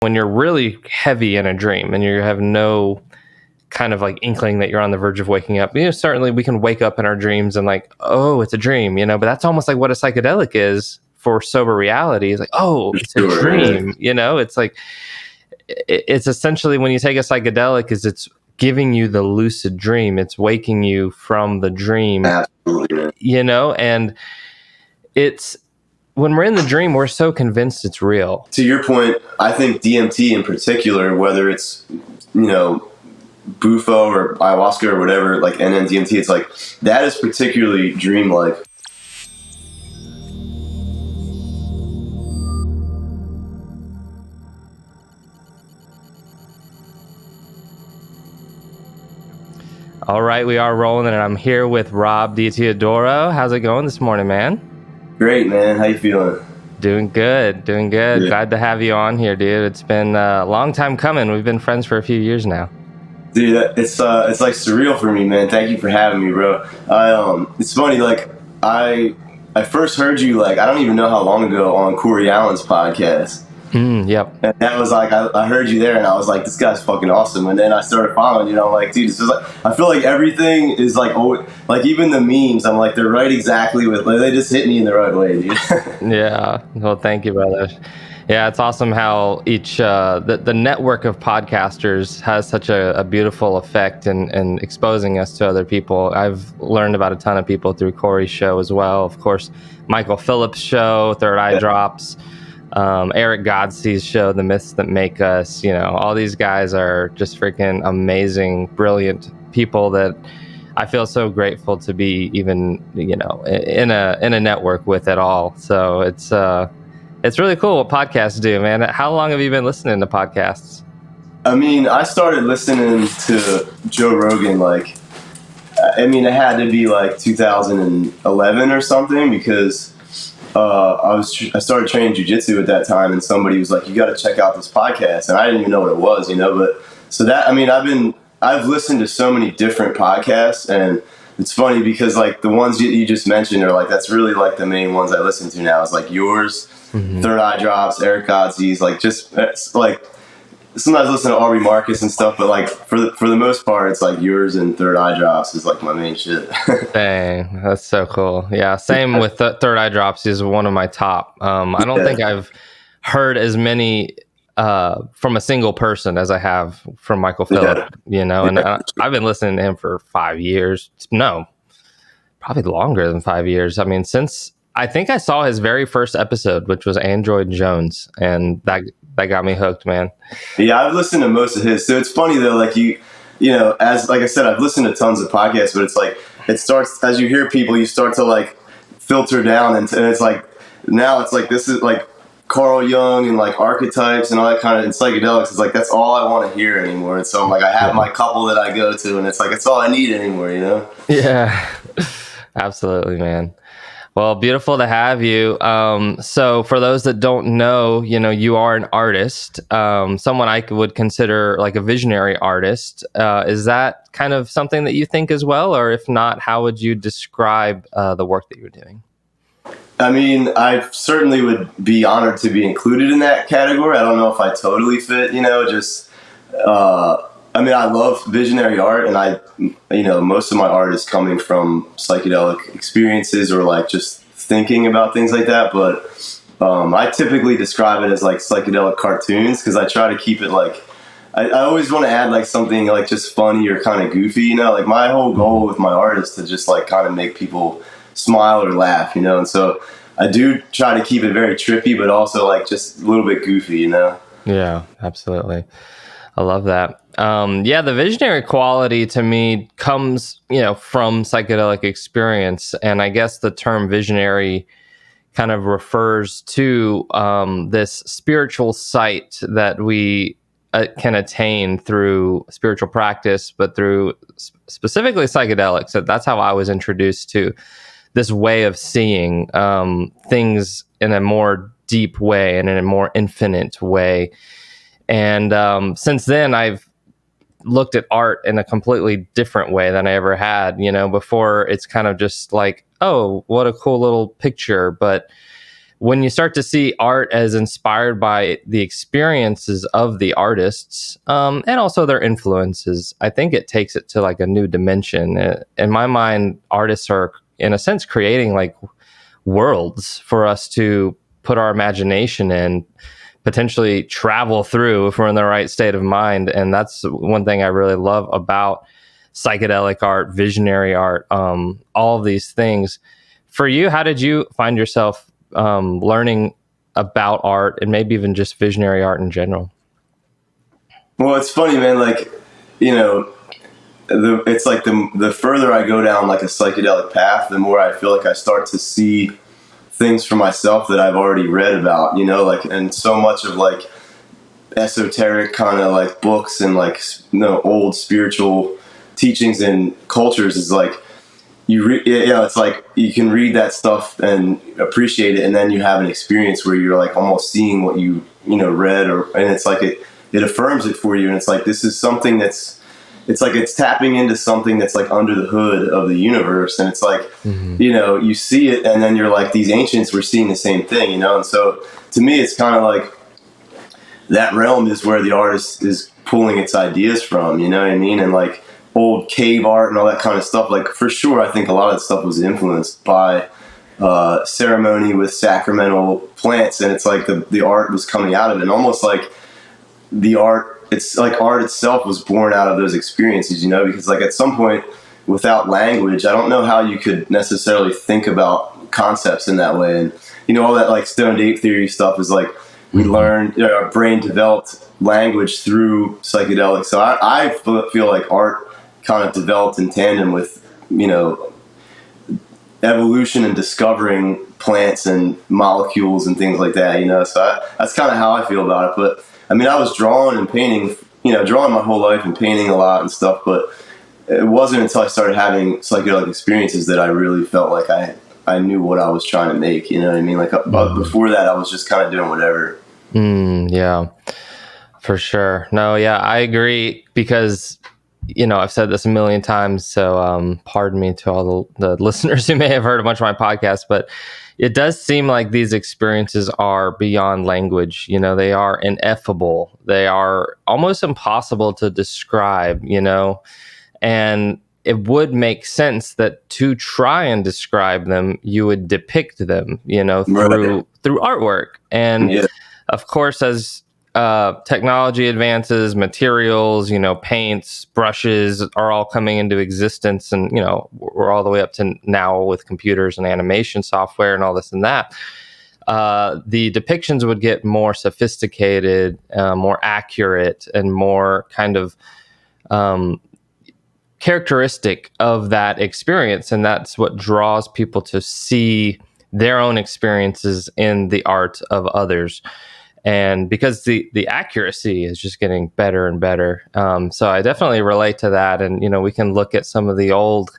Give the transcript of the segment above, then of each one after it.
when you're really heavy in a dream and you have no kind of like inkling that you're on the verge of waking up, certainly we can wake up in our dreams and like, oh, it's a dream, but that's almost like what a psychedelic is for sober reality. It's like, oh, it's a dream, it's like, it's essentially when you take a psychedelic is it's giving you the lucid dream. It's waking you from the dream, Absolutely. And it's, when we're in the dream, we're so convinced it's real. To your point, I think DMT in particular, whether it's, Bufo or ayahuasca or whatever, like NN DMT, it's like that is particularly dreamlike. All right, we are rolling, and I'm here with Rob DiTeodoro. How's it going this morning, man? Great, man. How you feeling? Doing good. Yeah. Glad to have you on here, dude. It's been a long time coming. We've been friends for a few years now. Dude, it's like surreal for me, man. Thank you for having me, bro. It's funny, like I first heard you, like, I don't even know how long ago, on Corey Allen's podcast. Yep. And that was like, I heard you there and I was like, this guy's fucking awesome. And then I started following you, I'm like, dude, this is like, I feel like everything is like, oh, like even the memes, I'm like, they're right exactly with, like, they just hit me in the right way, dude. Yeah. Well, thank you, brother. Yeah, it's awesome how each the network of podcasters has such a beautiful effect in exposing us to other people. I've learned about a ton of people through Corey's show as well. Of course, Michael Phillips' show, Third Eye Drops, Eric Godsey's show, The Myths That Make Us. All these guys are just freaking amazing, brilliant people that I feel so grateful to be even, in a network with at all. So it's really cool what podcasts do, man. How long have you been listening to podcasts? I mean, I started listening to Joe Rogan, like, it had to be like 2011 or something, because I started training jiu-jitsu at that time, and somebody was like, you got to check out this podcast, and I didn't even know what it was, but so that, I've listened to so many different podcasts, and it's funny because like the ones you just mentioned are like, that's really like the main ones I listen to now, is like yours, Third Eye Drops, Eric Godsey's, like, just, it's like, sometimes I listen to Aubrey Marcus and stuff, but like for the most part, it's like yours and Third Eye Drops is like my main shit. Dang, that's so cool. Yeah, same with Third Eye Drops is one of my top. I don't think I've heard as many from a single person as I have from Michael Phillips. And I've been listening to him for 5 years. No, probably longer than 5 years. Since I think I saw his very first episode, which was Android Jones, and that got me hooked, man. Yeah, I've listened to most of his. So it's funny though, like as like I said, I've listened to tons of podcasts, but it's like it starts as you hear people, you start to like filter down, and it's like now it's like this is like Carl Jung and like archetypes and all that kind of, and psychedelics. It's like that's all I want to hear anymore. And so I'm like, I have my couple that I go to, and it's like it's all I need anymore, Yeah, absolutely, man. Well, beautiful to have you. So for those that don't know, you are an artist, someone I would consider like a visionary artist. Is that kind of something that you think as well? Or if not, how would you describe the work that you're doing? I certainly would be honored to be included in that category. I don't know if I totally fit, I love visionary art, and most of my art is coming from psychedelic experiences or like just thinking about things like that. But I typically describe it as like psychedelic cartoons, because I try to keep it like, I always want to add like something like just funny or kind of goofy, like my whole goal with my art is to just like kind of make people smile or laugh, and so I do try to keep it very trippy, but also like just a little bit goofy, Yeah, absolutely. I love that. The visionary quality to me comes, from psychedelic experience. And I guess the term visionary kind of refers to this spiritual sight that we can attain through spiritual practice, but through specifically psychedelics. So that's how I was introduced to this way of seeing things in a more deep way and in a more infinite way. And since then, I've looked at art in a completely different way than I ever had. Before it's kind of just like, oh, what a cool little picture. But when you start to see art as inspired by the experiences of the artists, and also their influences, I think it takes it to like a new dimension. In my mind, artists are in a sense creating like worlds for us to put our imagination in, potentially travel through if we're in the right state of mind. And that's one thing I really love about psychedelic art, visionary art, all of these things. For you, how did you find yourself learning about art and maybe even just visionary art in general? Well, it's funny, man. Like, you know, it's like the further I go down like a psychedelic path, the more I feel like I start to see things for myself that I've already read about, you know, like, and so much of like esoteric kind of like books and like, you know, old spiritual teachings and cultures is like, it's like you can read that stuff and appreciate it, and then you have an experience where you're like almost seeing what you know read, and it's like it affirms it for you, and it's like this is something it's like it's tapping into something that's like under the hood of the universe, and it's like you know, you see it, and then you're like, these ancients were seeing the same thing, you know. And so to me, it's kind of like that realm is where the artist is pulling its ideas from, you know what I mean? And like old cave art and all that kind of stuff, like for sure I think a lot of that stuff was influenced by ceremony with sacramental plants, and it's like the art was coming out of it, and almost like the art, it's like art itself was born out of those experiences, you know, because like at some point without language, I don't know how you could necessarily think about concepts in that way. And you know, all that like stoned ape theory stuff is like we learned, you know, our brain developed language through psychedelics. So I feel like art kind of developed in tandem with, you know, evolution and discovering plants and molecules and things like that, you know. So that's kind of how I feel about it. But I mean, I was drawing and painting, you know, drawing my whole life and painting a lot and stuff, but it wasn't until I started having psychedelic experiences that I really felt like I knew what I was trying to make, you know what I mean? Like before that, I was just kind of doing whatever. Yeah, for sure. No, yeah, I agree, because you know, I've said this a million times, so pardon me to all the listeners who may have heard a bunch of my podcasts, but it does seem like these experiences are beyond language. You know, they are ineffable. They are almost impossible to describe, you know, and it would make sense that to try and describe them, you would depict them, you know, through artwork. And Yeah. of course, as technology advances, materials, you know, paints, brushes are all coming into existence, and you know, we're all the way up to now with computers and animation software and all this and that. The depictions would get more sophisticated, more accurate, and more kind of characteristic of that experience, and that's what draws people to see their own experiences in the art of others. And because the accuracy is just getting better and better, so I definitely relate to that. And you know, we can look at some of the old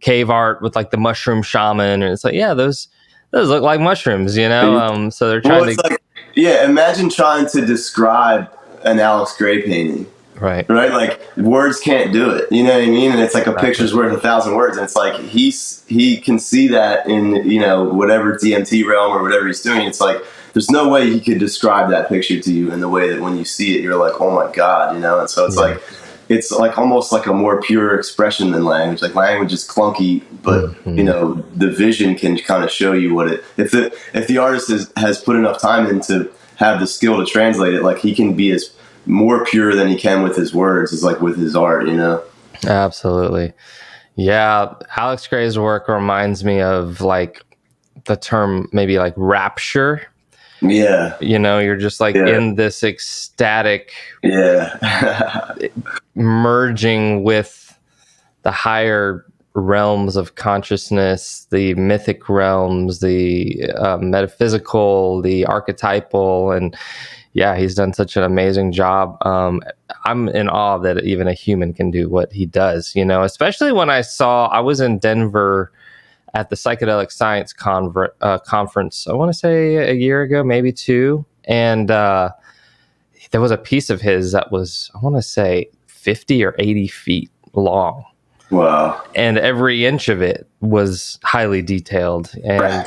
cave art with like the mushroom shaman, and it's like, yeah, those look like mushrooms, you know. So they're Well, trying it's to, like, yeah, imagine trying to describe an Alex Gray painting. right. Right, like words can't do it. You know what I mean? And it's like a Exactly. picture's worth 1,000 words, and it's like he can see that in, you know, whatever DMT realm or whatever he's doing. It's like there's no way he could describe that picture to you in the way that when you see it, you're like, oh my god, you know. And so it's like almost like a more pure expression than language. Like language is clunky, but you know, the vision can kind of show you what it. If the artist has put enough time in to have the skill to translate it, like he can be as more pure than he can with his words, is like with his art, you know. Absolutely. Yeah, Alex Gray's work reminds me of like the term maybe like rapture. Yeah, You know, you're just like in this ecstatic yeah. merging with the higher realms of consciousness, the mythic realms, the metaphysical, the archetypal. And yeah, he's done such an amazing job. I'm in awe that even a human can do what he does, you know, especially when I was in Denver at the Psychedelic Science conference, I want to say a year ago, maybe two. And there was a piece of his that was, I want to say, 50 or 80 feet long. Wow. And every inch of it was highly detailed. And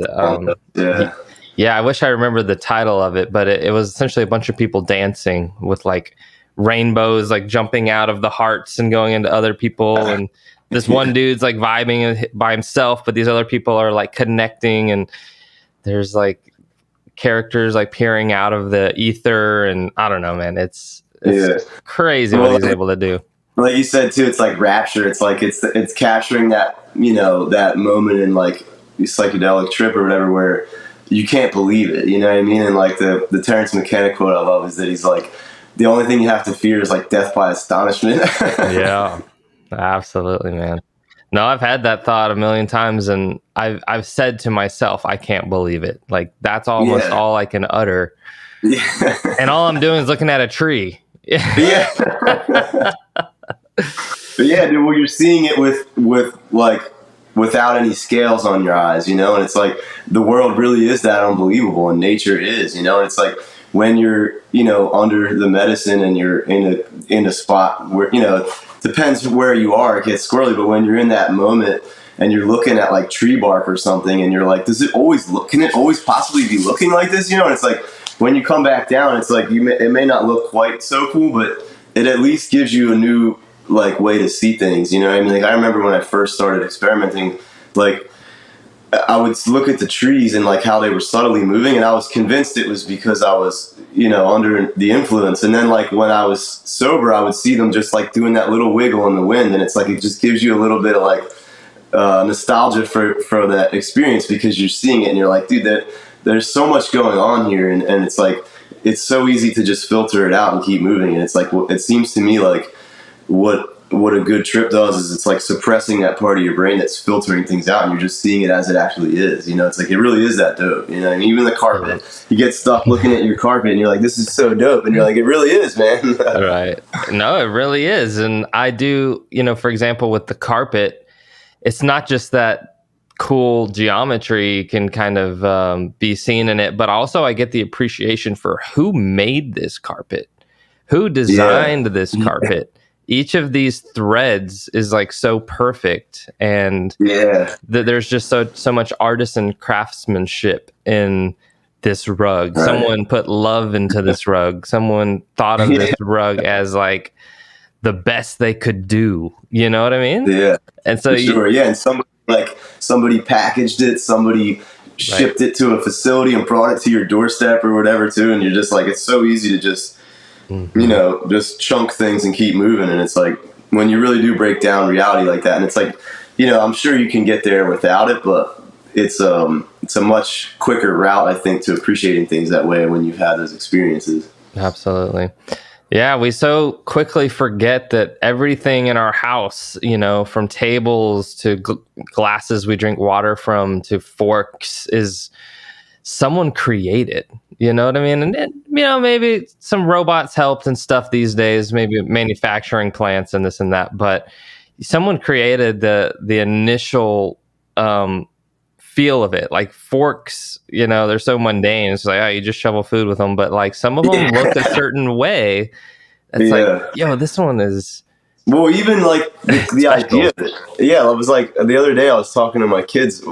Yeah. Yeah, I wish I remember the title of it, but it was essentially a bunch of people dancing with like rainbows like jumping out of the hearts and going into other people, and this one Yeah. dude's like vibing by himself, but these other people are like connecting, and there's like characters like peering out of the ether, and I don't know, man. It's Yeah. crazy what Well, he's able to do. like you said too, it's like rapture. It's like it's capturing that, that moment in like psychedelic trip or whatever where you can't believe it. You know what I mean? And like the Terrence McKenna quote I love is that he's like, the only thing you have to fear is like death by astonishment. Yeah, absolutely, man. No, I've had that thought a million times, and I've said to myself, I can't believe it. Like that's almost Yeah. all I can utter, Yeah. and all I'm doing is looking at a tree. Yeah. But yeah, dude, well, you're seeing it with like without any scales on your eyes, and it's like the world really is that unbelievable, and nature is, and it's like when you're, under the medicine and you're in a spot where, depends where you are, it gets squirrely, but when you're in that moment and you're looking at like tree bark or something, and you're like, can it always possibly be looking like this, And it's like when you come back down, it's like it may not look quite so cool, but it at least gives you a new like way to see things, what I mean? Like I remember when I first started experimenting, like I would look at the trees and like how they were subtly moving, and I was convinced it was because I was, under the influence. And then like when I was sober, I would see them just like doing that little wiggle in the wind, and it's like it just gives you a little bit of like nostalgia for that experience, because you're seeing it and you're like, dude, there's so much going on here, and it's like it's so easy to just filter it out and keep moving. And it's like it seems to me like what a good trip does is it's like suppressing that part of your brain that's filtering things out, and you're just seeing it as it actually is. It's like it really is that dope. And even the carpet, you get stuck looking at your carpet and you're like, this is so dope, and you're like, it really is, man. Right. No, it really is. And I do, for example, with the carpet, it's not just that cool geometry can kind of be seen in it, but also I get the appreciation for who made this carpet, who Yeah. designed this carpet. Each of these threads is like so perfect, and Yeah. there's just so much artisan craftsmanship in this rug. Right. Someone put love into this rug. Someone thought of this Yeah. rug as like the best they could do. You know what I mean? Yeah. And so For sure. Yeah. And somebody packaged it, somebody right. shipped it to a facility and brought it to your doorstep or whatever too. And you're just like, it's so easy to just, just chunk things and keep moving. And it's like when you really do break down reality like that, and it's like, I'm sure you can get there without it, but it's a much quicker route, I think, to appreciating things that way when you've had those experiences. Absolutely. Yeah, we so quickly forget that everything in our house, from tables to glasses we drink water from to forks, is someone created. You know what I mean? And maybe some robots helped and stuff these days, maybe manufacturing plants and this and that, but someone created the initial feel of it. Like forks, they're so mundane. It's like, oh, you just shovel food with them, but like some of them look a certain way. It's like, yo, this one is well, even like the idea of it. Yeah, I was like the other day I was talking to my kids.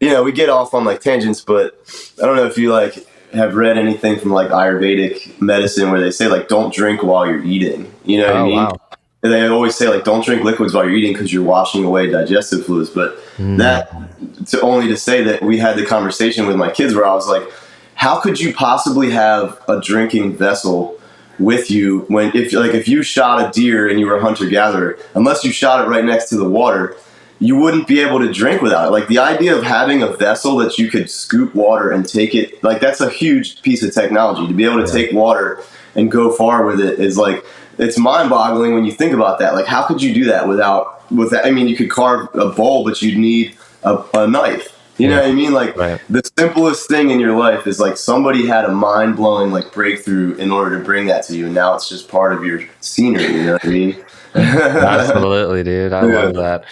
We get off on like tangents, but I don't know if you like have read anything from like Ayurvedic medicine where they say like don't drink while you're eating. You know what I mean? Wow. And they always say like don't drink liquids while you're eating because you're washing away digestive fluids. But that only to say that we had the conversation with my kids where I was like, how could you possibly have a drinking vessel with you when if you shot a deer and you were a hunter gatherer, unless you shot it right next to the water, you wouldn't be able to drink without it. Like the idea of having a vessel that you could scoop water and take it, like that's a huge piece of technology to be able to take water and go far with it is like, it's mind boggling when you think about that. Like how could you do that without, I mean, you could carve a bowl, but you'd need a knife. You know what I mean? Like the simplest thing in your life is like somebody had a mind blowing like breakthrough in order to bring that to you. And now it's just part of your scenery. You know what I mean? Absolutely, dude. I love that.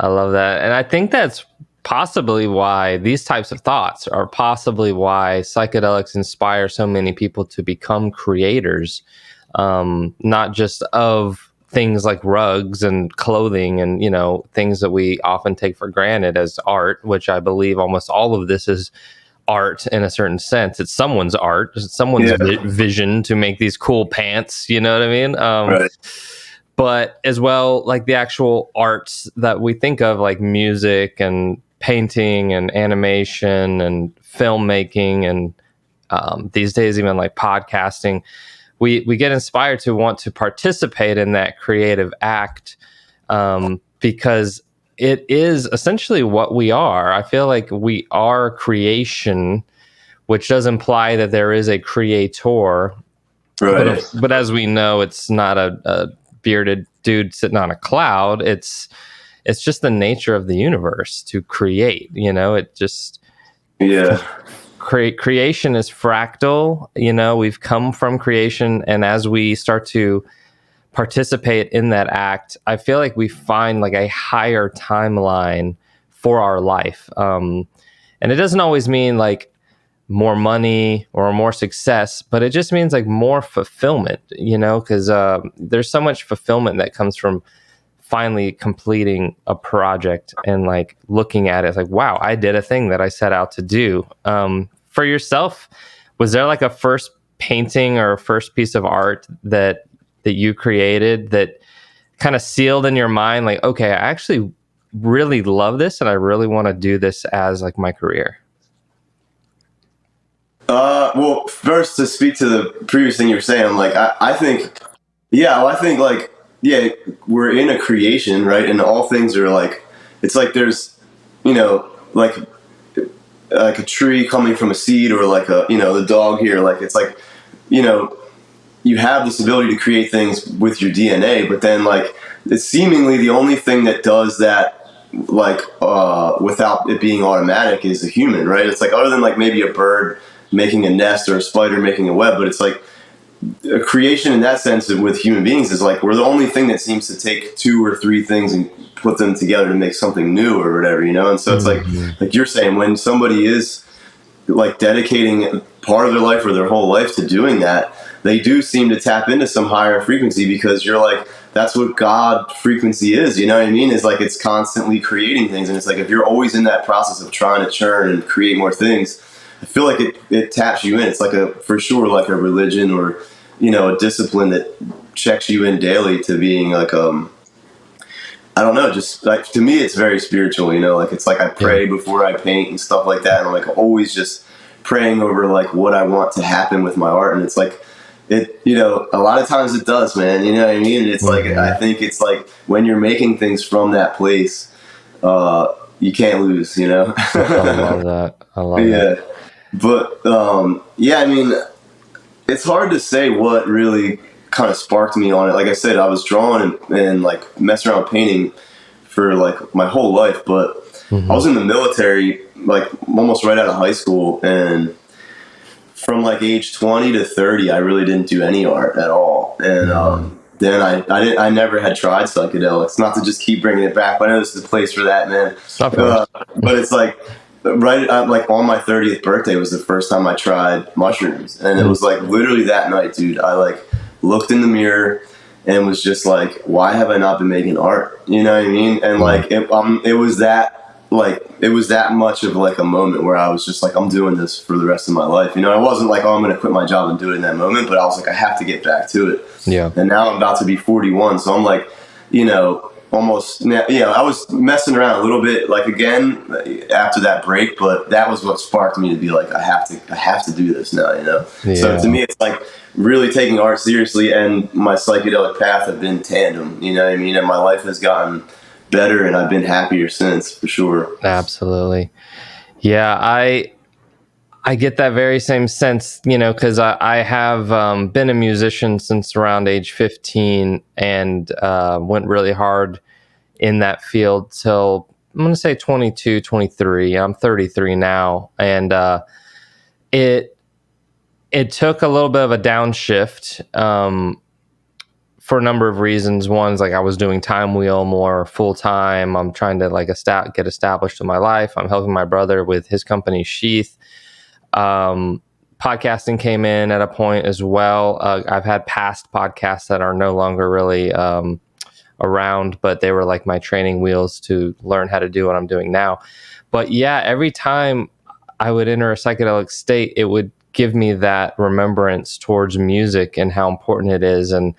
I love that. And I think that's possibly why these types of thoughts are possibly why psychedelics inspire so many people to become creators, not just of things like rugs and clothing and, things that we often take for granted as art, which I believe almost all of this is art in a certain sense. It's someone's art, it's someone's Yeah. vision to make these cool pants. You know what I mean? Right. But as well, like the actual arts that we think of, like music and painting and animation and filmmaking, and these days even like podcasting, we get inspired to want to participate in that creative act, because it is essentially what we are. I feel like we are creation, which does imply that there is a creator. Right. But as we know, it's not a bearded dude sitting on a cloud. It's just the nature of the universe to create. You know, it just Yeah. creation is fractal. You know, we've come from creation, and as we start to participate in that act, I feel like we find like a higher timeline for our life. And it doesn't always mean like more money or more success, but it just means like more fulfillment, you know, because there's so much fulfillment that comes from finally completing a project and like looking at it, it's like, wow, I did a thing that I set out to do. For yourself, was there like a first painting or a first piece of art that you created that kind of sealed in your mind, like, okay, I actually really love this and I really want to do this as like my career? Well, first to speak to the previous thing you were saying, like I think, yeah, well, I think like, yeah, we're in a creation, right? And all things are like, it's like there's, you know, like a tree coming from a seed, or like a, you know, the dog here, like it's like, you know, you have this ability to create things with your DNA, but then like it's seemingly the only thing that does that, like without it being automatic, is a human, right? It's like, other than like maybe a bird making a nest or a spider making a web, but it's like a creation in that sense with human beings is like we're the only thing that seems to take two or three things and put them together to make something new or whatever, you know? And so it's like you're saying, when somebody is like dedicating part of their life or their whole life to doing that, they do seem to tap into some higher frequency, because you're like, that's what God frequency is, you know what I mean? Is like, it's constantly creating things. And it's like, if you're always in that process of trying to churn and create more things, I feel like it taps you in. It's like for sure, like a religion, or, you know, a discipline that checks you in daily to being like, I don't know, just like, to me, it's very spiritual, you know, like it's like I pray before I paint and stuff like that. And I'm like always just praying over like what I want to happen with my art. And it's like, it, you know, a lot of times it does, man, you know what I mean? And it's like, I think it's like when you're making things from that place, you can't lose, you know? I love that. I love that. But, yeah, I mean, it's hard to say what really kind of sparked me on it. Like I said, I was drawing and like messing around painting for like my whole life, but I was in the military like almost right out of high school, and from like age 20 to 30, I really didn't do any art at all. And then I never had tried psychedelics. Not to just keep bringing it back, but I know this is a place for that, man. But it's like like on my 30th birthday was the first time I tried mushrooms, and it was like literally that night, dude. I like looked in the mirror and was just like, why have I not been making art? You know what I mean? And like it was that much of like a moment where I was just like, I'm doing this for the rest of my life. You know, I wasn't like, oh, I'm going to quit my job and do it in that moment, but I was like, I have to get back to it. Yeah. And now I'm about to be 41, so I'm like, you know, almost, I was messing around a little bit, like again after that break, but that was what sparked me to be like, I have to do this now, you know. So to me, it's like really taking art seriously, and my psychedelic path have been tandem, you know what I mean? And my life has gotten better, and I've been happier since, for sure. Absolutely. Yeah, I get that very same sense, you know, because I have been a musician since around age 15, and went really hard in that field till I'm going to say 22, 23. I'm 33 now. And it took a little bit of a downshift for a number of reasons. One is like I was doing Time Wheel more full time. I'm trying to like get established in my life. I'm helping my brother with his company Sheath. Podcasting came in at a point as well. I've had past podcasts that are no longer really around, but they were like my training wheels to learn how to do what I'm doing now. But yeah, every time I would enter a psychedelic state, it would give me that remembrance towards music and how important it is and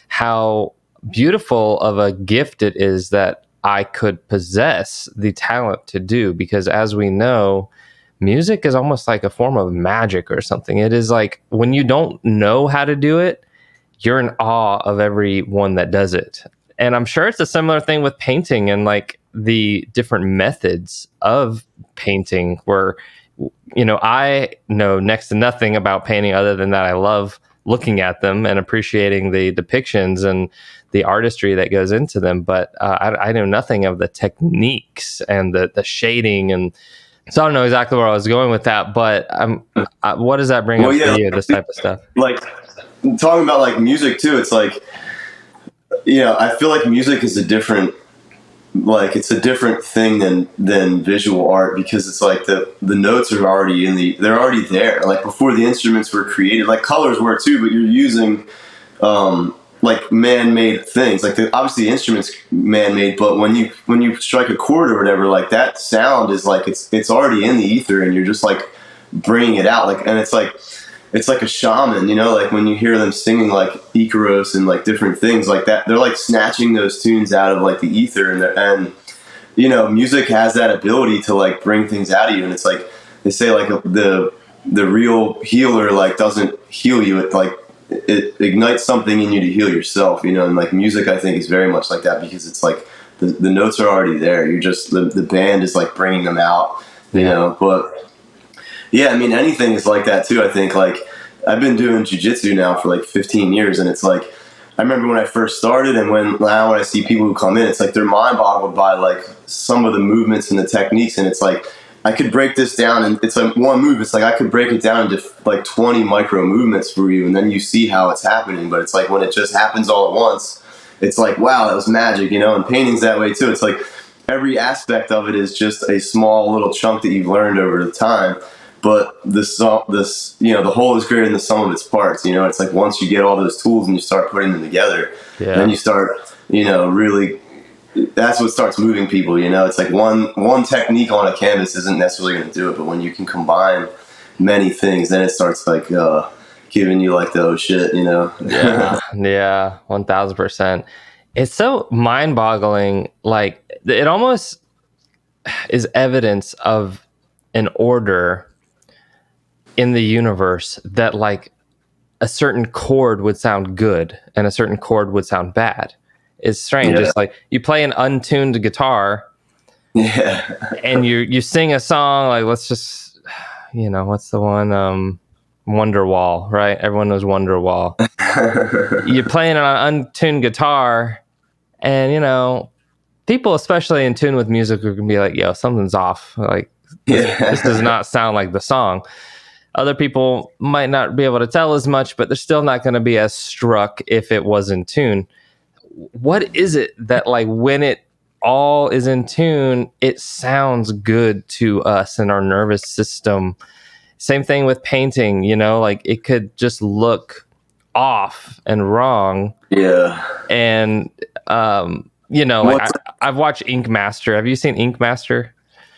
how beautiful of a gift it is that I could possess the talent to do. Because as we know, music is almost like a form of magic or something. It is like when you don't know how to do it, you're in awe of everyone that does it. And I'm sure it's a similar thing with painting and like the different methods of painting where, I know next to nothing about painting other than that I love looking at them and appreciating the depictions and the artistry that goes into them. But I know nothing of the techniques and the shading. And so I don't know exactly where I was going with that, but what does that bring up for you, this type of stuff? Like talking about like music too, it's like, I feel like music is it's a different thing than visual art, because it's like the notes are already they're already there. Like before the instruments were created, like colors were too, but you're using like man-made things. Like obviously the instruments man-made, but when you strike a chord or whatever, like that sound is like it's already in the ether, and you're just like bringing it out. Like, and it's like a shaman, like when you hear them singing like Icaros and like different things like that, they're like snatching those tunes out of like the ether, and music has that ability to like bring things out of you. And it's like they say, like the real healer like doesn't heal you, it ignites something in you to heal yourself, and like music I think is very much like that, because it's like the notes are already there, you're just the band is like bringing them out, but yeah, I mean, anything is like that too. I think like I've been doing jiu-jitsu now for like 15 years, and it's like I remember when I first started, and now when I see people who come in, it's like they're mind boggled by like some of the movements and the techniques, and it's like I could break this down, and it's like one move. It's like I could break it down into like 20 micro movements for you, and then you see how it's happening. But it's like when it just happens all at once, it's like, wow, that was magic, And painting's that way too. It's like every aspect of it is just a small little chunk that you've learned over the time. But the whole is greater than the sum of its parts. It's like once you get all those tools and you start putting them together, then you start, really, that's what starts moving people. It's like one technique on a canvas isn't necessarily going to do it, but when you can combine many things, then it starts like giving you like the oh shit, Yeah, 1000%. It's so mind-boggling. Like it almost is evidence of an order in the universe that like a certain chord would sound good and a certain chord would sound bad. It's strange. It's like you play an untuned guitar, and you sing a song like, let's just, what's the one, Wonderwall, right? Everyone knows Wonderwall. You're playing an untuned guitar, and people, especially in tune with music, are gonna be like, yo, something's off. Like this does not sound like the song. Other people might not be able to tell as much, but they're still not going to be as struck if it was in tune. What is it that, like, when it all is in tune, it sounds good to us and our nervous system? Same thing with painting, like it could just look off and wrong. Yeah. And, like I've watched Ink Master. Have you seen Ink Master?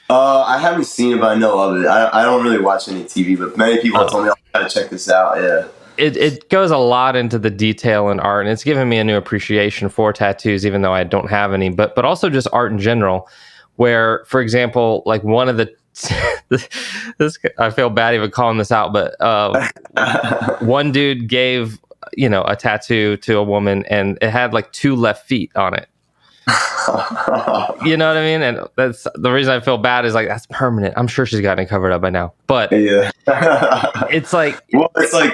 I haven't seen it, but I know of it. I don't really watch any TV, but many people have told me I gotta check this out. Yeah. It goes a lot into the detail in art, and it's given me a new appreciation for tattoos, even though I don't have any, but also just art in general, where, for example, like one of the this I feel bad even calling this out, but one dude gave a tattoo to a woman, and it had like 2 left feet on it. You know what I mean? And that's the reason I feel bad, is like that's permanent. I'm sure she's gotten it covered up by now, but yeah. It's like, well, it's like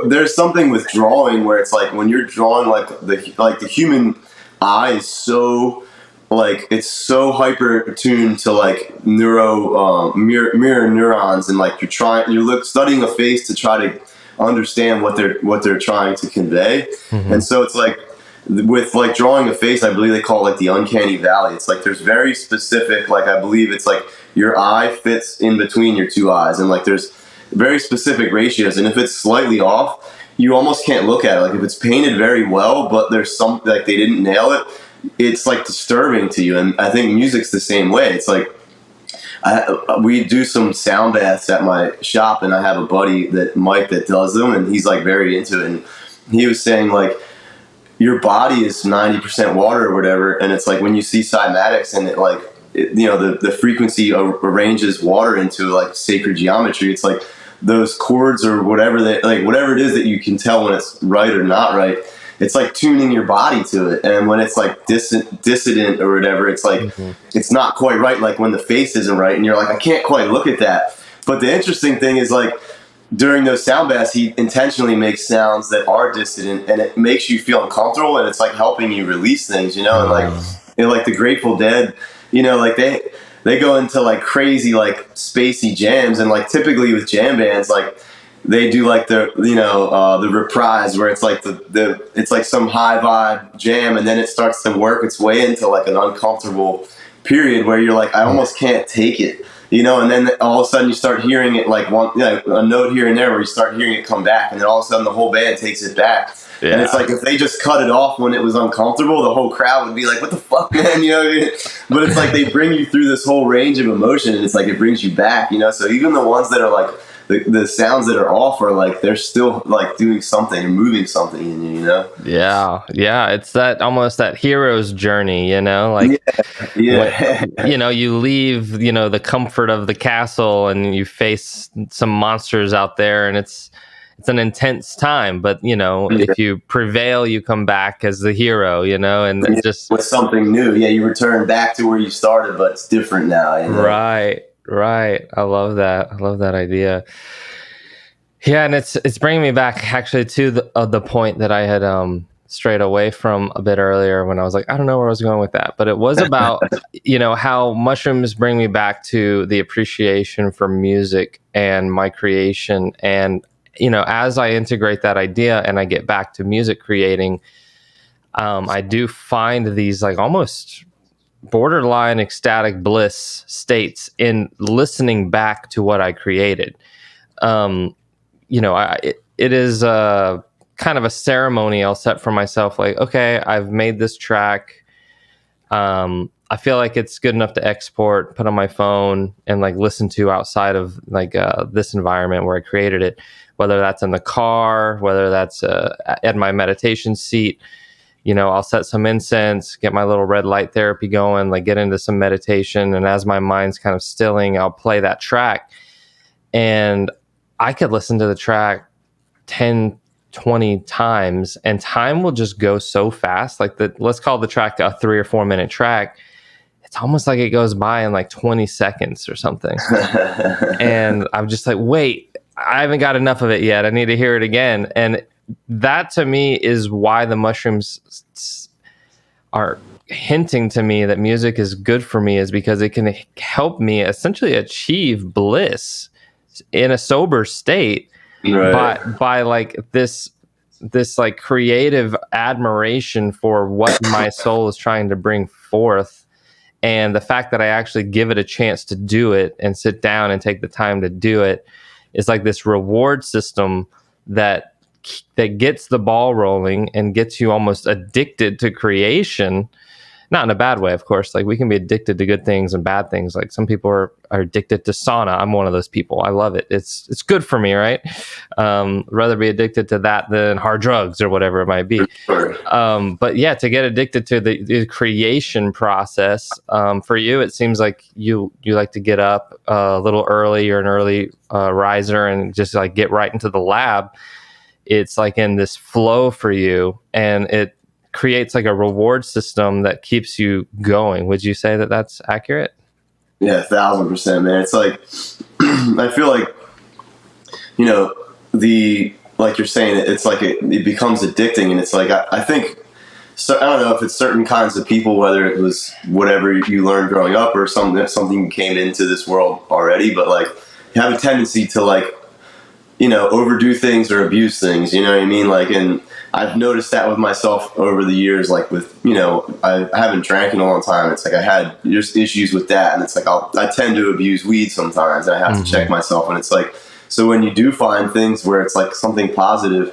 there's something with drawing where it's like when you're drawing, like the human eye is so like it's so hyper tuned to like mirror neurons, and like you're studying a face to try to understand what they're trying to convey. Mm-hmm. And so it's like with like drawing a face, I believe they call it like the uncanny valley. It's like there's very specific, like I believe it's like your eye fits in between your 2 eyes, and like there's very specific ratios, and if it's slightly off, you almost can't look at it. Like if it's painted very well, but there's some like they didn't nail it, it's like disturbing to you. And I think music's the same way. It's like we do some sound baths at my shop, and I have a buddy Mike that does them, and he's like very into it. And he was saying like your body is 90% water or whatever, and it's like when you see cymatics and the frequency arranges water into like sacred geometry. It's like those chords or whatever whatever it is that you can tell when it's right or not right. It's like tuning your body to it, and when it's like dissident or whatever, it's like it's not quite right. Like when the face isn't right, and you're like, I can't quite look at that. But the interesting thing is like during those sound baths, he intentionally makes sounds that are dissident, and it makes you feel uncomfortable, and it's like helping you release things, you know. And like the Grateful Dead, you know, like they go into like crazy like spacey jams, and like typically with jam bands, like they do like the reprise where it's like it's like some high vibe jam, and then it starts to work its way into like an uncomfortable period where you're like, I almost can't take it, you know. And then all of a sudden you start hearing it like a note here and there where you start hearing it come back, and then all of a sudden the whole band takes it back. Yeah. And it's like if they just cut it off when it was uncomfortable, the whole crowd would be like, what the fuck, man, you know what I mean? But it's like they bring you through this whole range of emotion, and it's like it brings you back, you know. So even the ones that are like the sounds that are off are like they're still like doing something and moving something in you, you know. Yeah, it's that almost that hero's journey, you know, like when, you know, you leave, you know, the comfort of the castle and you face some monsters out there, and it's an intense time, but you know, if you prevail, you come back as the hero, you know, and just with something new. Yeah, you return back to where you started, but it's different now, you know? Right. I love that idea. Yeah, and it's bringing me back actually to the point that I had strayed away from a bit earlier when I was like, I don't know where I was going with that, but it was about you know, how mushrooms bring me back to the appreciation for music and my creation. And you know, as I integrate that idea and I get back to music creating, I do find these like almost borderline ecstatic bliss states in listening back to what I created. You know, it is kind of a ceremony I'll set for myself. Like, okay, I've made this track. I feel like it's good enough to export, put on my phone, and like listen to outside of like this environment where I created it. Whether that's in the car, whether that's at my meditation seat. You know, I'll set some incense, get my little red light therapy going, like get into some meditation. And as my mind's kind of stilling, I'll play that track. And I could listen to the track 10, 20 times, and time will just go so fast. Like let's call the track a 3 or 4 minute track. It's almost like it goes by in like 20 seconds or something. And I'm just like, wait, I haven't got enough of it yet. I need to hear it again. And that to me is why the mushrooms are hinting to me that music is good for me, is because it can help me essentially achieve bliss in a sober state, right, by like this like creative admiration for what my soul is trying to bring forth. And the fact that I actually give it a chance to do it and sit down and take the time to do it is like this reward system that gets the ball rolling and gets you almost addicted to creation. Not in a bad way, of course. Like we can be addicted to good things and bad things. Like some people are addicted to sauna. I'm one of those people. I love it. It's good for me, right? Rather be addicted to that than hard drugs or whatever it might be. But yeah, to get addicted to the creation process, for you, it seems like you like to get up a little early. You're an early riser and just like get right into the lab. It's like in this flow for you, and it creates like a reward system that keeps you going. Would you say that that's accurate? Yeah, 1,000%, man. It's like I feel like, you know, like you're saying, it's like it becomes addicting, and it's like I think, so I don't know if it's certain kinds of people, whether it was whatever you learned growing up or something came into this world already, but like you have a tendency to like, you know, overdo things or abuse things, you know what I mean? Like, and I've noticed that with myself over the years, like with, you know, I haven't drank in a long time. It's like I had just issues with that. And it's like I tend to abuse weed sometimes. And I have to check myself. And it's like, so when you do find things where it's like something positive,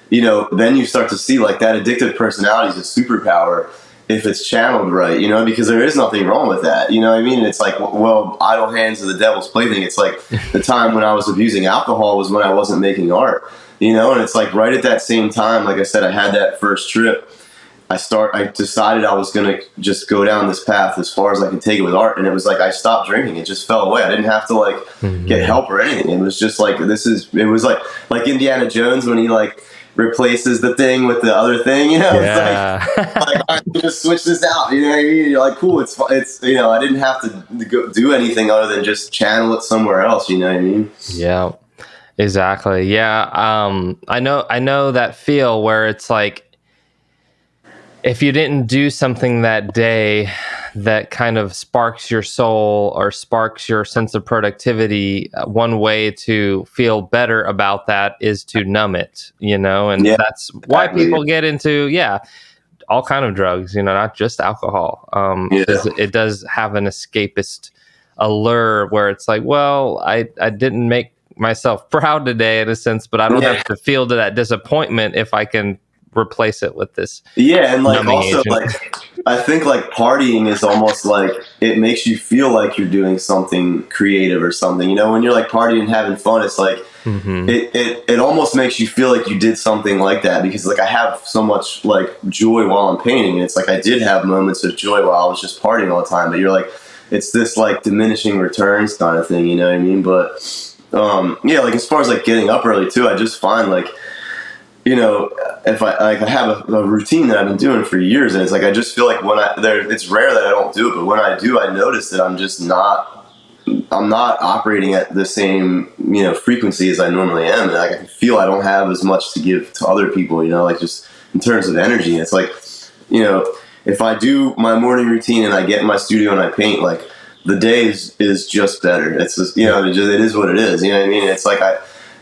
you know, then you start to see like that addictive personality is a superpower. if it's channeled right, because there is nothing wrong with that. You know what I mean? It's like, well, idle hands are the devil's plaything. It's like the time when I was abusing alcohol was when I wasn't making art, and it's like right at that same time, like I said, I had that first trip. I decided I was going to just go down this path as far as I could take it with art. And it was like, I stopped drinking. It just fell away. I didn't have to like get help or anything. It was just like, it was like Indiana Jones when he like replaces the thing with the other thing, Yeah. It's like I just switch this out. You know what I mean? You're like, cool. It's, I didn't have to go do anything other than just channel it somewhere else. You know what I mean? Yeah, exactly. Yeah. I know that feel where it's like, if you didn't do something that day that kind of sparks your soul or sparks your sense of productivity, one way to feel better about that is to numb it, and that's why people get into, all kind of drugs, not just alcohol. 'Cause it does have an escapist allure where it's like, well, I didn't make myself proud today in a sense, but I don't have to feel to that disappointment if I can replace it with this. And like also agent. like I think like partying is almost like it makes you feel like you're doing something creative or something. When you're like partying and having fun, it's like it almost makes you feel like you did something like that, because like I have so much like joy while I'm painting, and it's like I did have moments of joy while I was just partying all the time, but you're like, it's this like diminishing returns kind of thing, you know what I mean? But like as far as like getting up early too, I just find like, if I have a routine that I've been doing for years, and it's like I just feel like it's rare that I don't do it, but when I do, I notice that I'm not operating at the same frequency as I normally am, and I can feel I don't have as much to give to other people, like just in terms of energy. It's like, if I do my morning routine and I get in my studio and I paint, like the day is just better. It's just it is what it is. You know what I mean? It's like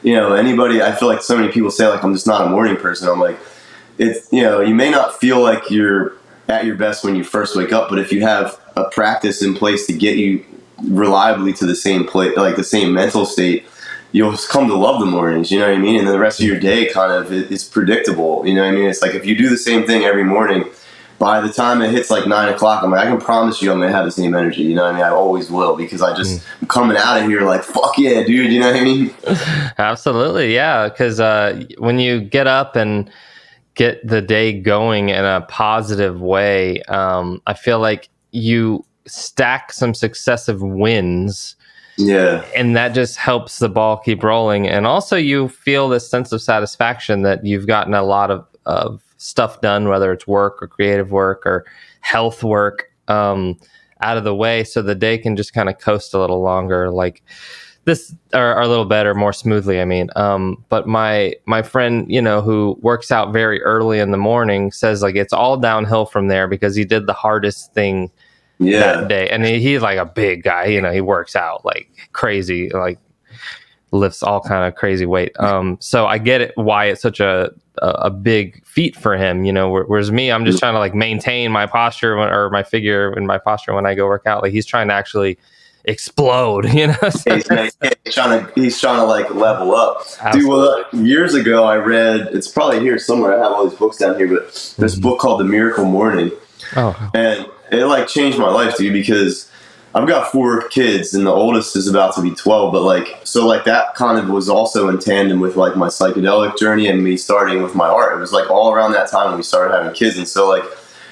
anybody, I feel like so many people say like, I'm just not a morning person. I'm like, it's, you may not feel like you're at your best when you first wake up, but if you have a practice in place to get you reliably to the same place, like the same mental state, you'll come to love the mornings, you know what I mean? And then the rest of your day kind of is predictable. You know what I mean? It's like, if you do the same thing every morning, by the time it hits like 9 o'clock, I'm like, I can promise you I'm going to have the same energy. You know what I mean? I always will, because I'm coming out of here like, fuck yeah, dude. You know what I mean? Absolutely. Yeah. Because when you get up and get the day going in a positive way, I feel like you stack some successive wins. Yeah. And that just helps the ball keep rolling. And also you feel this sense of satisfaction that you've gotten a lot of stuff done, whether it's work or creative work or health work, out of the way, so the day can just kind of coast a little longer, like this, or a little better, more smoothly. I mean, but my friend, who works out very early in the morning, says like it's all downhill from there, because he did the hardest thing that day, and he's like a big guy. He works out like crazy, like lifts all kind of crazy weight. So I get it, why it's such a big feat for him, whereas me, I'm just trying to like maintain my posture or my figure and my posture when I go work out. Like he's trying to actually explode, So he's trying to like level up. Absolutely. Dude, well, years ago I read, it's probably here somewhere, I have all these books down here, but this book called The Miracle Morning. And it like changed my life, dude, because I've got 4 kids and the oldest is about to be 12, but like, so like that kind of was also in tandem with like my psychedelic journey and me starting with my art. It was like all around that time when we started having kids. And so like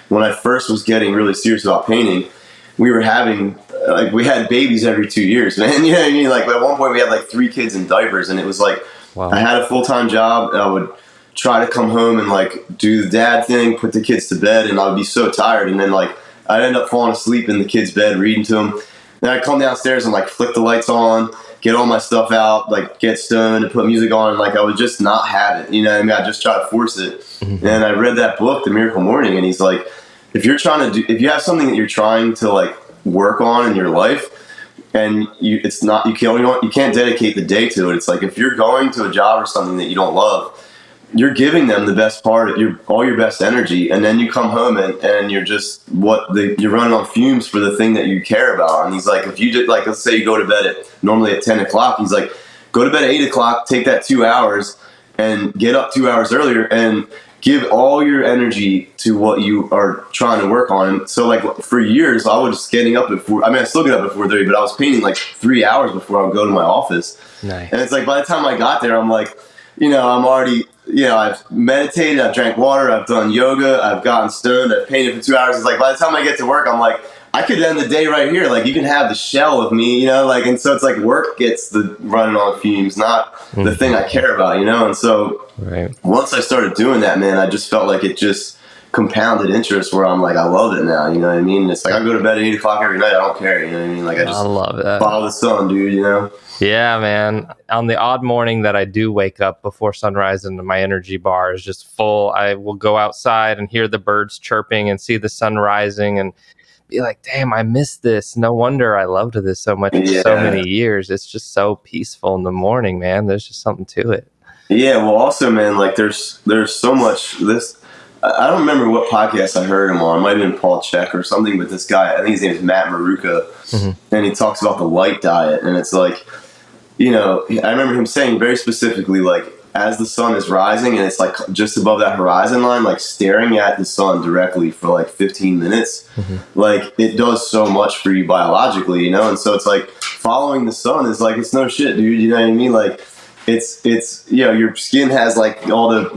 when I first was getting really serious about painting, we were having, like, we had babies every 2 years, man. You know what I mean? Like at one point we had like 3 kids in diapers, and it was like, wow. I had a full-time job, and I would try to come home and like do the dad thing, put the kids to bed, and I would be so tired. And then like I'd end up falling asleep in the kids' bed reading to them. Then I'd come downstairs and like flick the lights on, get all my stuff out, like get stoned and put music on, and like I would just not have it. You know what I mean? I just try to force it. And I read that book, The Miracle Morning, and he's like, if you have something that you're trying to like work on in your life, and you can't dedicate the day to it. It's like if you're going to a job or something that you don't love, you're giving them the best part of all your best energy, and then you come home and you're just you're running on fumes for the thing that you care about. And he's like, if you did, like, let's say you go to bed normally at 10 o'clock, he's like, go to bed at 8 o'clock, take that 2 hours and get up 2 hours earlier and give all your energy to what you are trying to work on. And so like for years, I was just getting up at 4. I mean, I still get up at 4:30, but I was painting like 3 hours before I would go to my office. Nice. And it's like by the time I got there, I'm like, I'm already, I've meditated, I've drank water, I've done yoga, I've gotten stoned, I've painted for 2 hours. It's like by the time I get to work, I'm like, I could end the day right here. Like you can have the shell of me, like, and so it's like work gets the running on fumes, not the thing I care about, and so once I started doing that, man, I just felt like it just compounded interest where I'm like, I love it now, you know what I mean? It's like I go to bed at 8 o'clock every night, I don't care, you know what I mean? Like I just love that. Follow the sun, dude, Yeah, man. On the odd morning that I do wake up before sunrise and my energy bar is just full, I will go outside and hear the birds chirping and see the sun rising and be like, damn, I missed this. No wonder I loved this so much for so many years. It's just so peaceful in the morning, man. There's just something to it. Yeah, well, also, man, like there's so much this. I don't remember what podcast I heard him on. It might have been Paul Check or something, but this guy, I think his name is Matt Maruka, and he talks about the light diet. And it's like, I remember him saying very specifically, like, as the sun is rising and it's like just above that horizon line, like staring at the sun directly for like 15 minutes, like it does so much for you biologically, and so it's like following the sun is like, it's no shit, dude, you know what I mean? Like it's your skin has like all the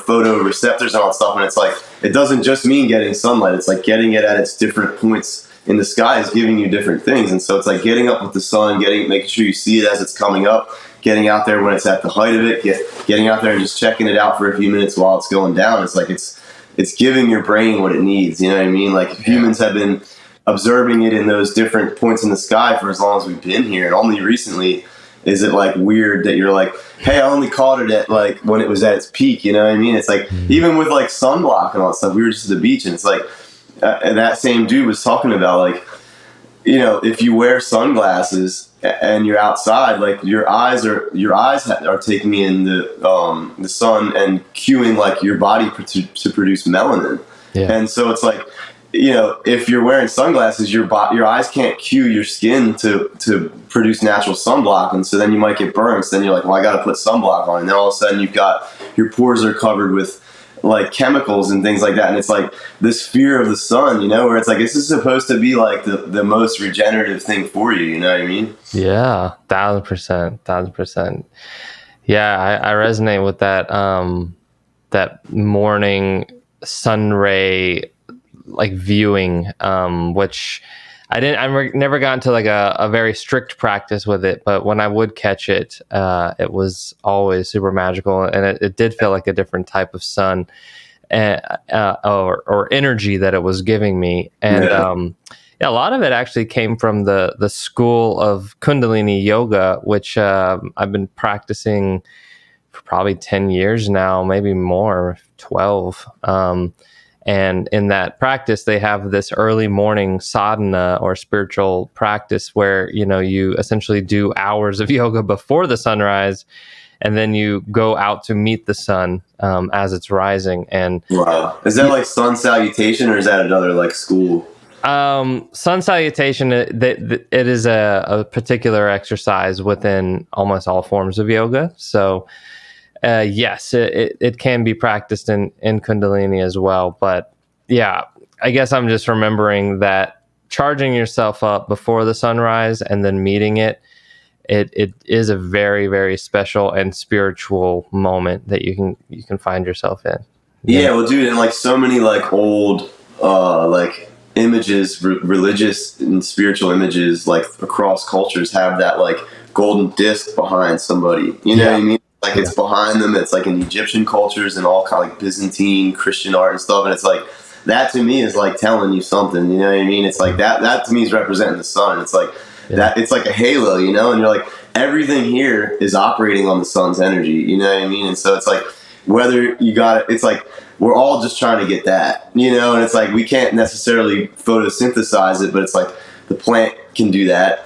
photoreceptors and all that stuff, and it's like it doesn't just mean getting sunlight, it's like getting it at its different points in the sky is giving you different things. And so it's like getting up with the sun, making sure you see it as it's coming up, getting out there when it's at the height of it, getting out there and just checking it out for a few minutes while it's going down. It's like it's giving your brain what it needs, you know what I mean? Like humans have been observing it in those different points in the sky for as long as we've been here, and only recently is it like weird that you're like, hey, I only caught it at like when it was at its peak, you know what I mean? It's like even with like sunblock and all that stuff, we were just at the beach and it's like and that same dude was talking about like, if you wear sunglasses and you're outside, like your eyes are taking in the sun and cueing like your body to produce melanin. And so it's like, if you're wearing sunglasses, your eyes can't cue your skin to produce natural sunblock, and so then you might get burned. So then you're like, well, I got to put sunblock on, and then all of a sudden you've got your pores are covered with like chemicals and things like that, and it's like this fear of the sun, where it's like this is supposed to be like the most regenerative thing for you, you know what I mean? Yeah, 1,000%. Yeah, I resonate with that that morning sun ray like viewing, which I never got into like a very strict practice with it, but when I would catch it, it was always super magical, and it did feel like a different type of sun or energy that it was giving me. And a lot of it actually came from the school of Kundalini yoga, which I've been practicing for probably 10 years now, maybe more, 12. And in that practice, they have this early morning sadhana or spiritual practice where, you essentially do hours of yoga before the sunrise, and then you go out to meet the sun as it's rising. And wow, is that like sun salutation, or is that another like school? Sun salutation, it is a particular exercise within almost all forms of yoga. So yes, it can be practiced in Kundalini as well. But yeah, I guess I'm just remembering that charging yourself up before the sunrise and then meeting it is a very, very special and spiritual moment that you can find yourself in. Yeah, well, dude, and like so many like old like images, religious and spiritual images, like across cultures, have that like golden disc behind somebody. You know what I mean? Like it's behind them. It's like in Egyptian cultures and all kind of like Byzantine Christian art and stuff. And it's like that to me is like telling you something. You know what I mean? It's like that to me is representing the sun. It's like that. It's like a halo, and you're like everything here is operating on the sun's energy. You know what I mean? And so it's like whether you got it, it's like we're all just trying to get that. And it's like we can't necessarily photosynthesize it, but it's like the plant can do that.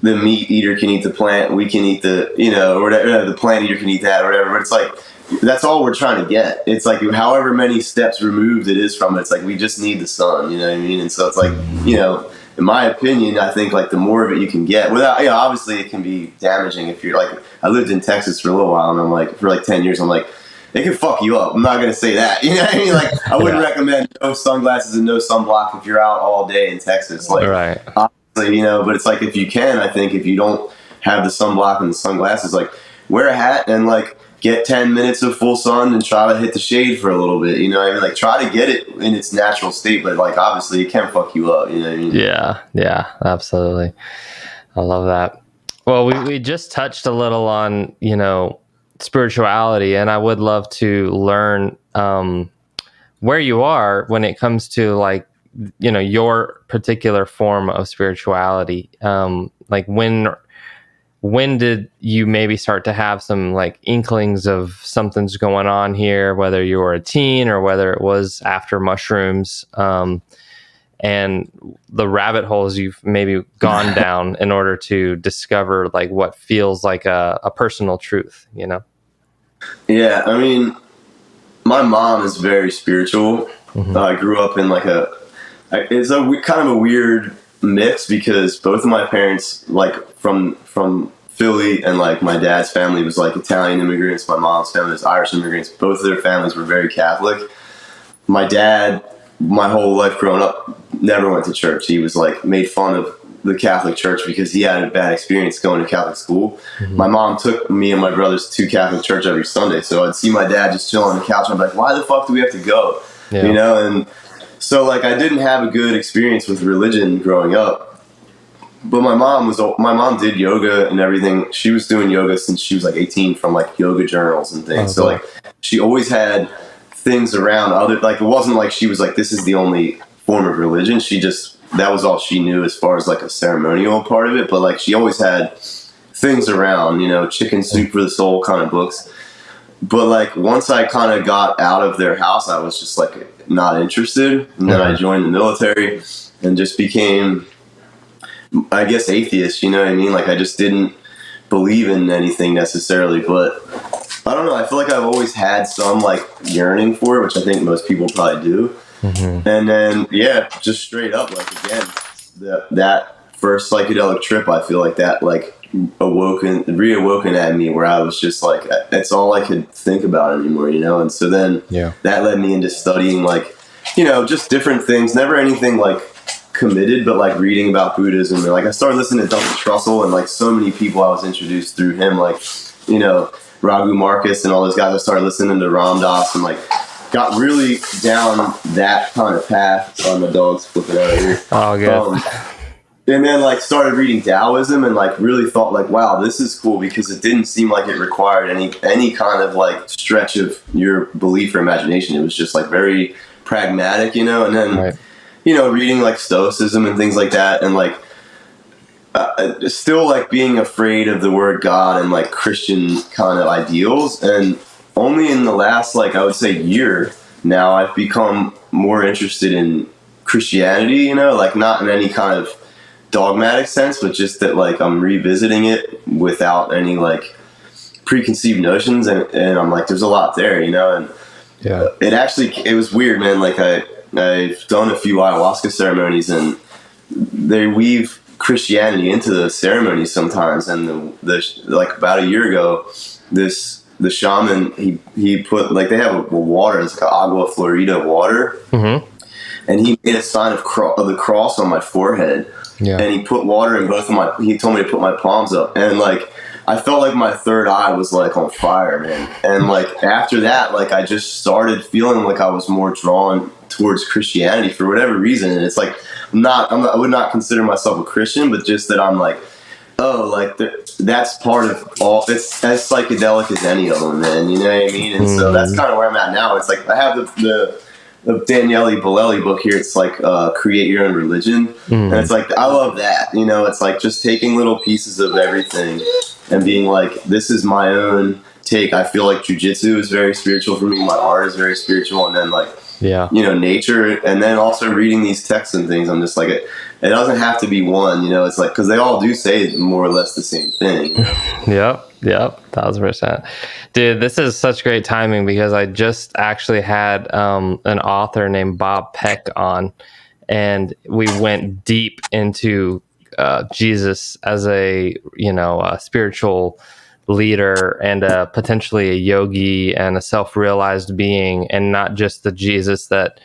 The meat eater can eat the plant, we can eat the, or whatever, the plant eater can eat that or whatever. But it's like, that's all we're trying to get. It's like however many steps removed it is from it, it's like we just need the sun, you know what I mean? And so it's like, in my opinion, I think like the more of it you can get without, obviously it can be damaging if you're like, I lived in Texas for a little while, and I'm like, for like 10 years, I'm like, it can fuck you up. I'm not gonna say that. You know what I mean? Like, I wouldn't recommend no sunglasses and no sunblock if you're out all day in Texas. Like, Right. obviously, you know, but it's like if you can, I think if you don't have the sunblock and the sunglasses, like wear a hat and like get 10 minutes of full sun and try to hit the shade for a little bit. You know what I mean? Like try to get it in its natural state, but like obviously it can fuck you up. You know what I mean? Yeah, absolutely. I love that. Well, we just touched a little on, spirituality, and I would love to learn where you are when it comes to like, your particular form of spirituality. Like when did you maybe start to have some like inklings of something's going on here, whether you were a teen or whether it was after mushrooms, and the rabbit holes you've maybe gone down in order to discover like what feels like a personal truth, Yeah, I mean, my mom is very spiritual. I grew up in like it's kind of a weird mix because both of my parents, like from Philly, and like my dad's family was like Italian immigrants. My mom's family was Irish immigrants. Both of their families were very Catholic. My dad, my whole life growing up, never went to church. He was like made fun of the Catholic Church because he had a bad experience going to Catholic school. My mom took me and my brothers to Catholic church every Sunday, so I'd see my dad just chill on the couch. I'm like, why the fuck do we have to go? Yeah. You know, and so like I didn't have a good experience with religion growing up. But my mom did yoga and everything. She was doing yoga since she was like 18 from like yoga journals and things. So like she always had things around like it wasn't like she was like this is the only form of religion. That was all she knew as far as like a ceremonial part of it, but like she always had things around, chicken soup for the soul kind of books. But like once I kind of got out of their house, I was just like not interested, and then I joined the military and just became, I guess, atheist. You know what I mean? Like I just didn't believe in anything necessarily, but I don't know. I feel like I've always had some like yearning for it, which I think most people probably do. And then, yeah, just straight up, like again, that first psychedelic trip, I feel like that like reawoken at me, where I was just like, that's all I could think about anymore, And so then that led me into studying like, just different things, never anything like committed, but like reading about Buddhism. And like I started listening to Duncan Trussell, and like so many people I was introduced through him, like, Raghu Marcus and all those guys. I started listening to Ram Dass and like got really down that kind of path. Oh, my dog's flipping out here. Oh, good. And then like started reading Taoism and like really thought like, wow, this is cool, because it didn't seem like it required any kind of like stretch of your belief or imagination. It was just like very pragmatic, and then reading like Stoicism and things like that, and like still like being afraid of the word God and like Christian kind of ideals. And only in the last, like, I would say year now, I've become more interested in Christianity, like not in any kind of dogmatic sense, but just that like I'm revisiting it without any like preconceived notions, and I'm like, there's a lot there, and it was weird, man. Like I've done a few ayahuasca ceremonies, and they weave Christianity into the ceremonies sometimes. And the like about a year ago, the shaman, he put like, they have a water, it's like agua florida water, and he made a sign of the cross on my forehead, and he put water in he told me to put my palms up, and like I felt like my third eye was like on fire, man. And like after that, like I just started feeling like I was more drawn towards Christianity for whatever reason. And it's like I would not consider myself a Christian, but just that I'm like, oh, like that's part of all. It's as psychedelic as any of them, man. You know what I mean? And so that's kind of where I'm at now. It's like I have the Daniele Bolelli book here. It's like Create Your Own Religion, and it's like I love that. It's like just taking little pieces of everything and being like, this is my own take. I feel like jujitsu is very spiritual for me. My art is very spiritual, and then like nature, and then also reading these texts and things. I'm just like it doesn't have to be one. It's like, because they all do say more or less the same thing. Yep, 1,000%. Dude, this is such great timing, because I just actually had an author named Bob Peck on, and we went deep into Jesus as a spiritual leader and potentially a yogi and a self-realized being, and not just the Jesus that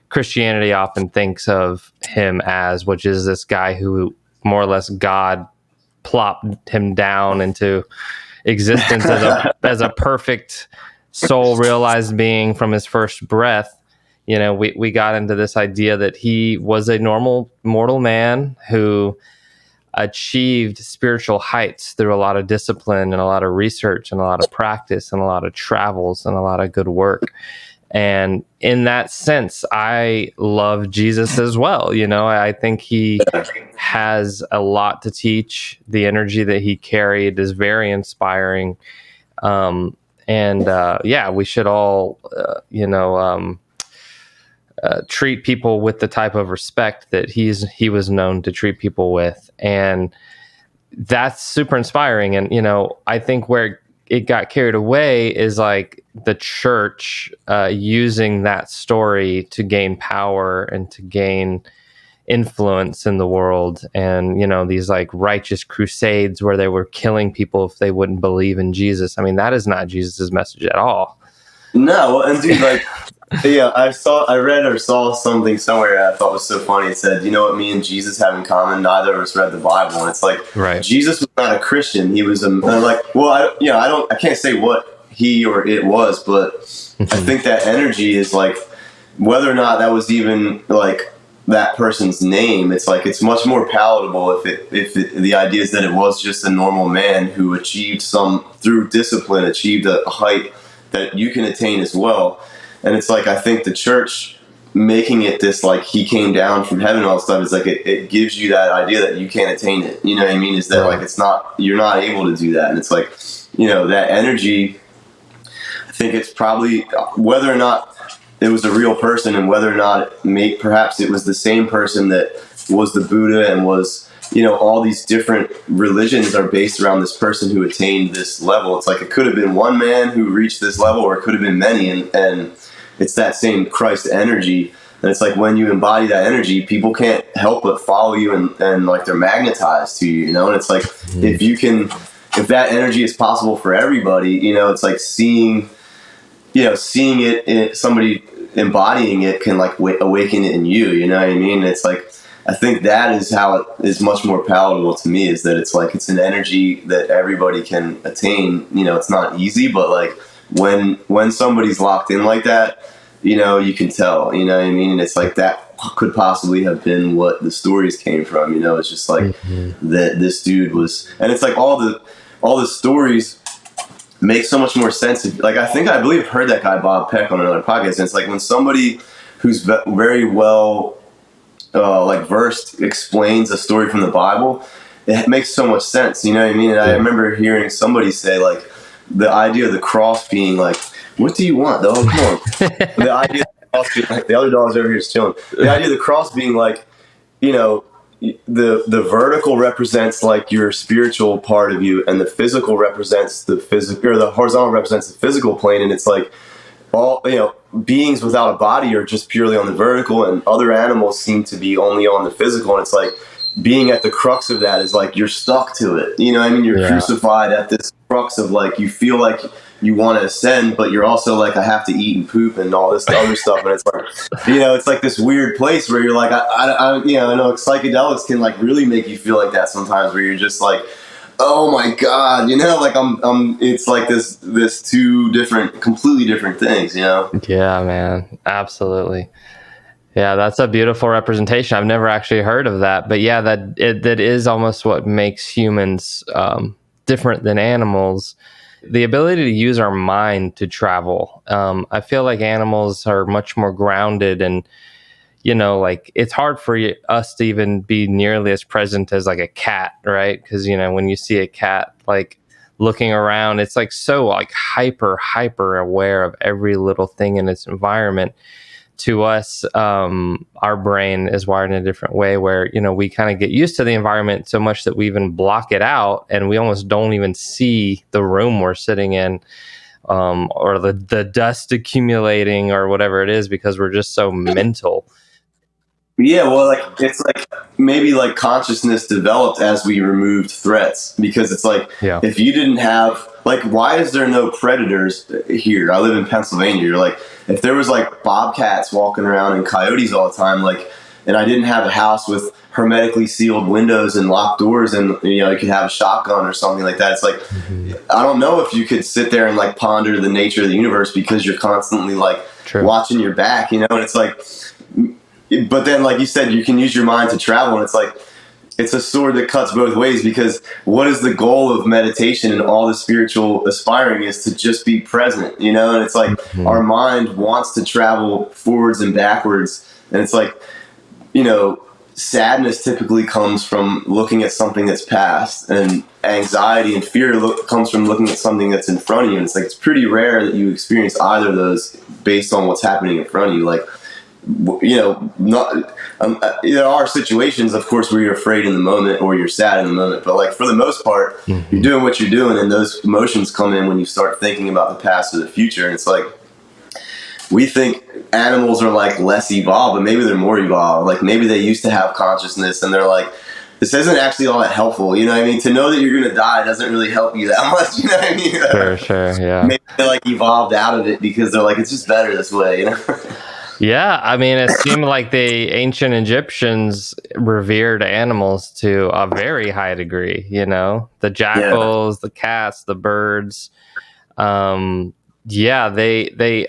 Christianity often thinks of him as, which is this guy who more or less God plopped him down into existence as a perfect soul realized being from his first breath. We got into this idea that he was a normal mortal man who achieved spiritual heights through a lot of discipline and a lot of research and a lot of practice and a lot of travels and a lot of good work. And in that sense, I love Jesus as well. I think he has a lot to teach. The energy that he carried is very inspiring. We should all, treat people with the type of respect that he was known to treat people with. And that's super inspiring. And, I think where it got carried away is like the church using that story to gain power and to gain influence in the world. And, these like righteous crusades where they were killing people if they wouldn't believe in Jesus. I mean, that is not Jesus's message at all. No, and dude, like, yeah, I read or saw something somewhere I thought was so funny. It said, you know what me and Jesus have in common? Neither of us read the Bible. And it's like, right. Jesus was not a Christian. He was I can't say what he or it was, but I think that energy is like, whether or not that was even like that person's name, it's like, it's much more palatable if the idea is that it was just a normal man who achieved through discipline, achieved a height that you can attain as well. And it's like, I think the church making it this, like, he came down from heaven and all that stuff, is like, it gives you that idea that you can't attain it. You know what I mean? Is that like, you're not able to do that. And it's like, that energy, I think it's probably, whether or not it was a real person and whether or not perhaps it was the same person that was the Buddha and was, all these different religions are based around this person who attained this level. It's like, it could have been one man who reached this level, or it could have been many. And it's that same Christ energy. And it's like, when you embody that energy, people can't help but follow you and like, they're magnetized to you, And it's like, if that energy is possible for everybody, it's like seeing it in somebody embodying it can like awaken it in you. You know what I mean? It's like, I think that is how it is much more palatable to me, is that it's like, it's an energy that everybody can attain. It's not easy, but like, when somebody's locked in like that, you can tell, you know what I mean? And it's like, that could possibly have been what the stories came from. It's just like that this dude was, and it's like all the stories make so much more sense. I believe I've heard that guy Bob Peck on another podcast, and it's like, when somebody who's very well versed explains a story from the Bible, it makes so much sense. You know what I mean? And I remember hearing somebody say, like, the idea of the cross being like, what do you want, dog? Come on. The idea of the cross being like, the other dog's over here is chilling. The idea of the cross being like, the vertical represents like your spiritual part of you, and the physical represents the physical, or the horizontal represents the physical plane. And it's like, all beings without a body are just purely on the vertical, and other animals seem to be only on the physical. And it's like, being at the crux of that is like, you're stuck to it. You know what I mean? You're crucified at this crux of like, you feel like you want to ascend, but you're also like, I have to eat and poop and all this other stuff. And it's like, it's like this weird place where you're like, I know psychedelics can like really make you feel like that sometimes, where you're just like, oh my God, like it's like this two completely different things, Yeah, man. Absolutely. Yeah, that's a beautiful representation. I've never actually heard of that, but yeah, that is almost what makes humans different than animals. The ability to use our mind to travel. I feel like animals are much more grounded, and like, it's hard for us to even be nearly as present as like a cat, right? Because when you see a cat like looking around, it's like so like hyper aware of every little thing in its environment. To us, our brain is wired in a different way, where we kind of get used to the environment so much that we even block it out, and we almost don't even see the room we're sitting in, or the dust accumulating or whatever it is, because we're just so mental. Yeah, well, like it's like maybe like consciousness developed as we removed threats, because it's like Yeah. if you didn't have like, why is there no predators here? I live in Pennsylvania. You're like, if there was like bobcats walking around and coyotes all the time, like, and I didn't have a house with hermetically sealed windows and locked doors, and you could have a shotgun or something like that. It's like, Hmm. I don't know if you could sit there and like ponder the nature of the universe, because you're constantly like True. watching your back, and it's like, but then like you said, you can use your mind to travel, and it's like it's a sword that cuts both ways, because what is the goal of meditation and all the spiritual aspiring is to just be present, and it's like Hmm. our mind wants to travel forwards and backwards, and it's like, sadness typically comes from looking at something that's past, and anxiety and fear comes from looking at something that's in front of you, and it's like it's pretty rare that you experience either of those based on what's happening in front of you. Like, not there are situations, of course, where you're afraid in the moment or you're sad in the moment, but like for the most part, you're Hmm. doing what you're doing, and those emotions come in when you start thinking about the past or the future. And it's like, we think animals are like less evolved, but maybe they're more evolved. Like maybe they used to have consciousness, and they're like, this isn't actually all that helpful. You know what I mean? To know that you're going to die doesn't really help you that much. You know what I Sure, mean? sure, yeah. Maybe they like evolved out of it because they're like, it's just better this way. Yeah, I mean, it seemed like the ancient Egyptians revered animals to a very high degree, the Yeah. jackals, the cats, the birds. Um, yeah, they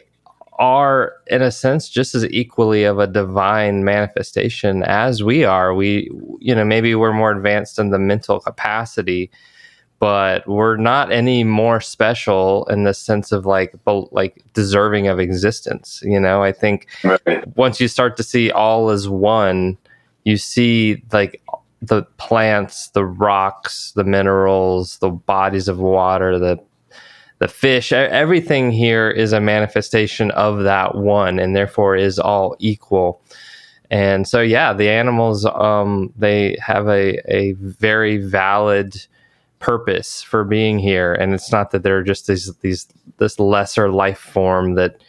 are in a sense just as equally of a divine manifestation as we are. We, maybe we're more advanced in the mental capacity, but we're not any more special in the sense of like deserving of existence. I think Right. once you start to see all as one, you see like the plants, the rocks, the minerals, the bodies of water, the fish, everything here is a manifestation of that one, and therefore is all equal. And so, yeah, the animals, they have a very valid purpose for being here, and it's not that they're just this lesser life form that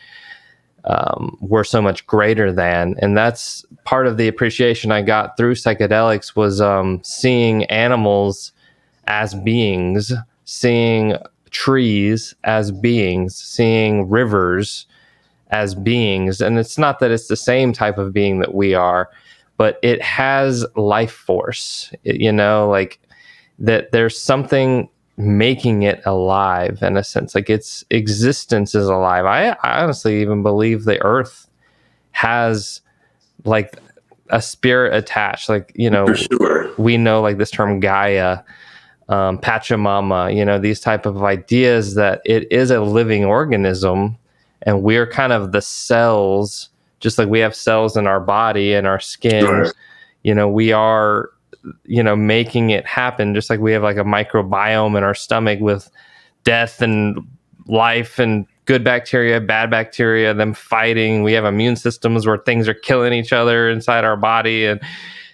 we're so much greater than. And that's part of the appreciation I got through psychedelics was seeing animals as beings, seeing trees as beings, seeing rivers as beings. And it's not that it's the same type of being that we are, but it has life force, like that there's something making it alive in a sense, like its existence is alive. I honestly even believe the earth has like a spirit attached, like For sure. we know like this term Gaia, Pachamama, these type of ideas that it is a living organism, and we're kind of the cells, just like we have cells in our body and our skin. Sure. We are, making it happen, just like we have like a microbiome in our stomach with death and life and good bacteria, bad bacteria, them fighting. We have immune systems where things are killing each other inside our body, and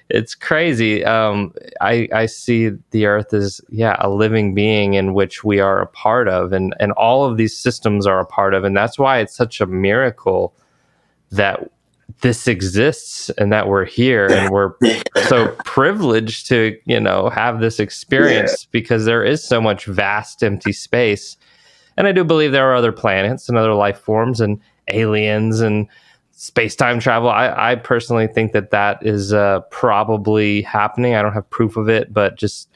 it's crazy. I see the earth as, yeah, a living being in which we are a part of, and all of these systems are a part of. And that's why it's such a miracle that this exists and that we're here, and we're so privileged to, have this Yeah. experience, because there is so much vast empty space. And I do believe there are other planets and other life forms and aliens and space-time travel. I personally think that is probably happening. I don't have proof of it, but just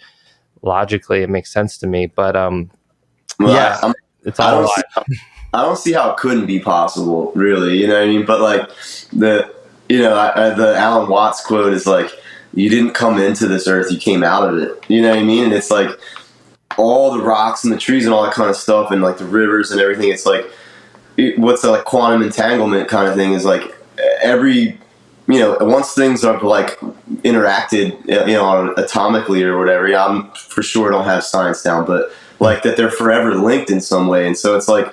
logically it makes sense to me. But Well, yeah, it's I all don't see. alive. I don't see how it couldn't be possible, really. You know what I mean? But like the, the Alan Watts quote is like, "You didn't come into this earth; you came out of it." You know what I mean? And it's like all the rocks and the trees and all that kind of stuff, and like the rivers and everything. It's like what's the like quantum entanglement kind of thing is like every, once things are like interacted, atomically or whatever. Yeah, I'm for sure don't have science down, but like that they're forever linked in some way, and so it's like,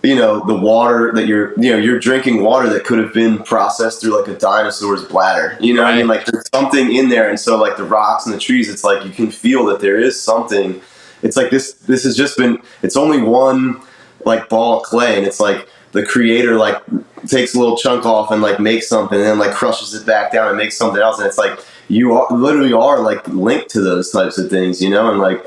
the water that you're drinking water that could have been processed through like a dinosaur's bladder. You know what I mean? Right. Like there's something in there, and so like the rocks and the trees, it's like you can feel that there is something. It's like this has just been. It's only one like ball of clay, and it's like the creator like takes a little chunk off and like makes something and then like crushes it back down and makes something else, and it's like you are literally are like linked to those types of things, you know. And like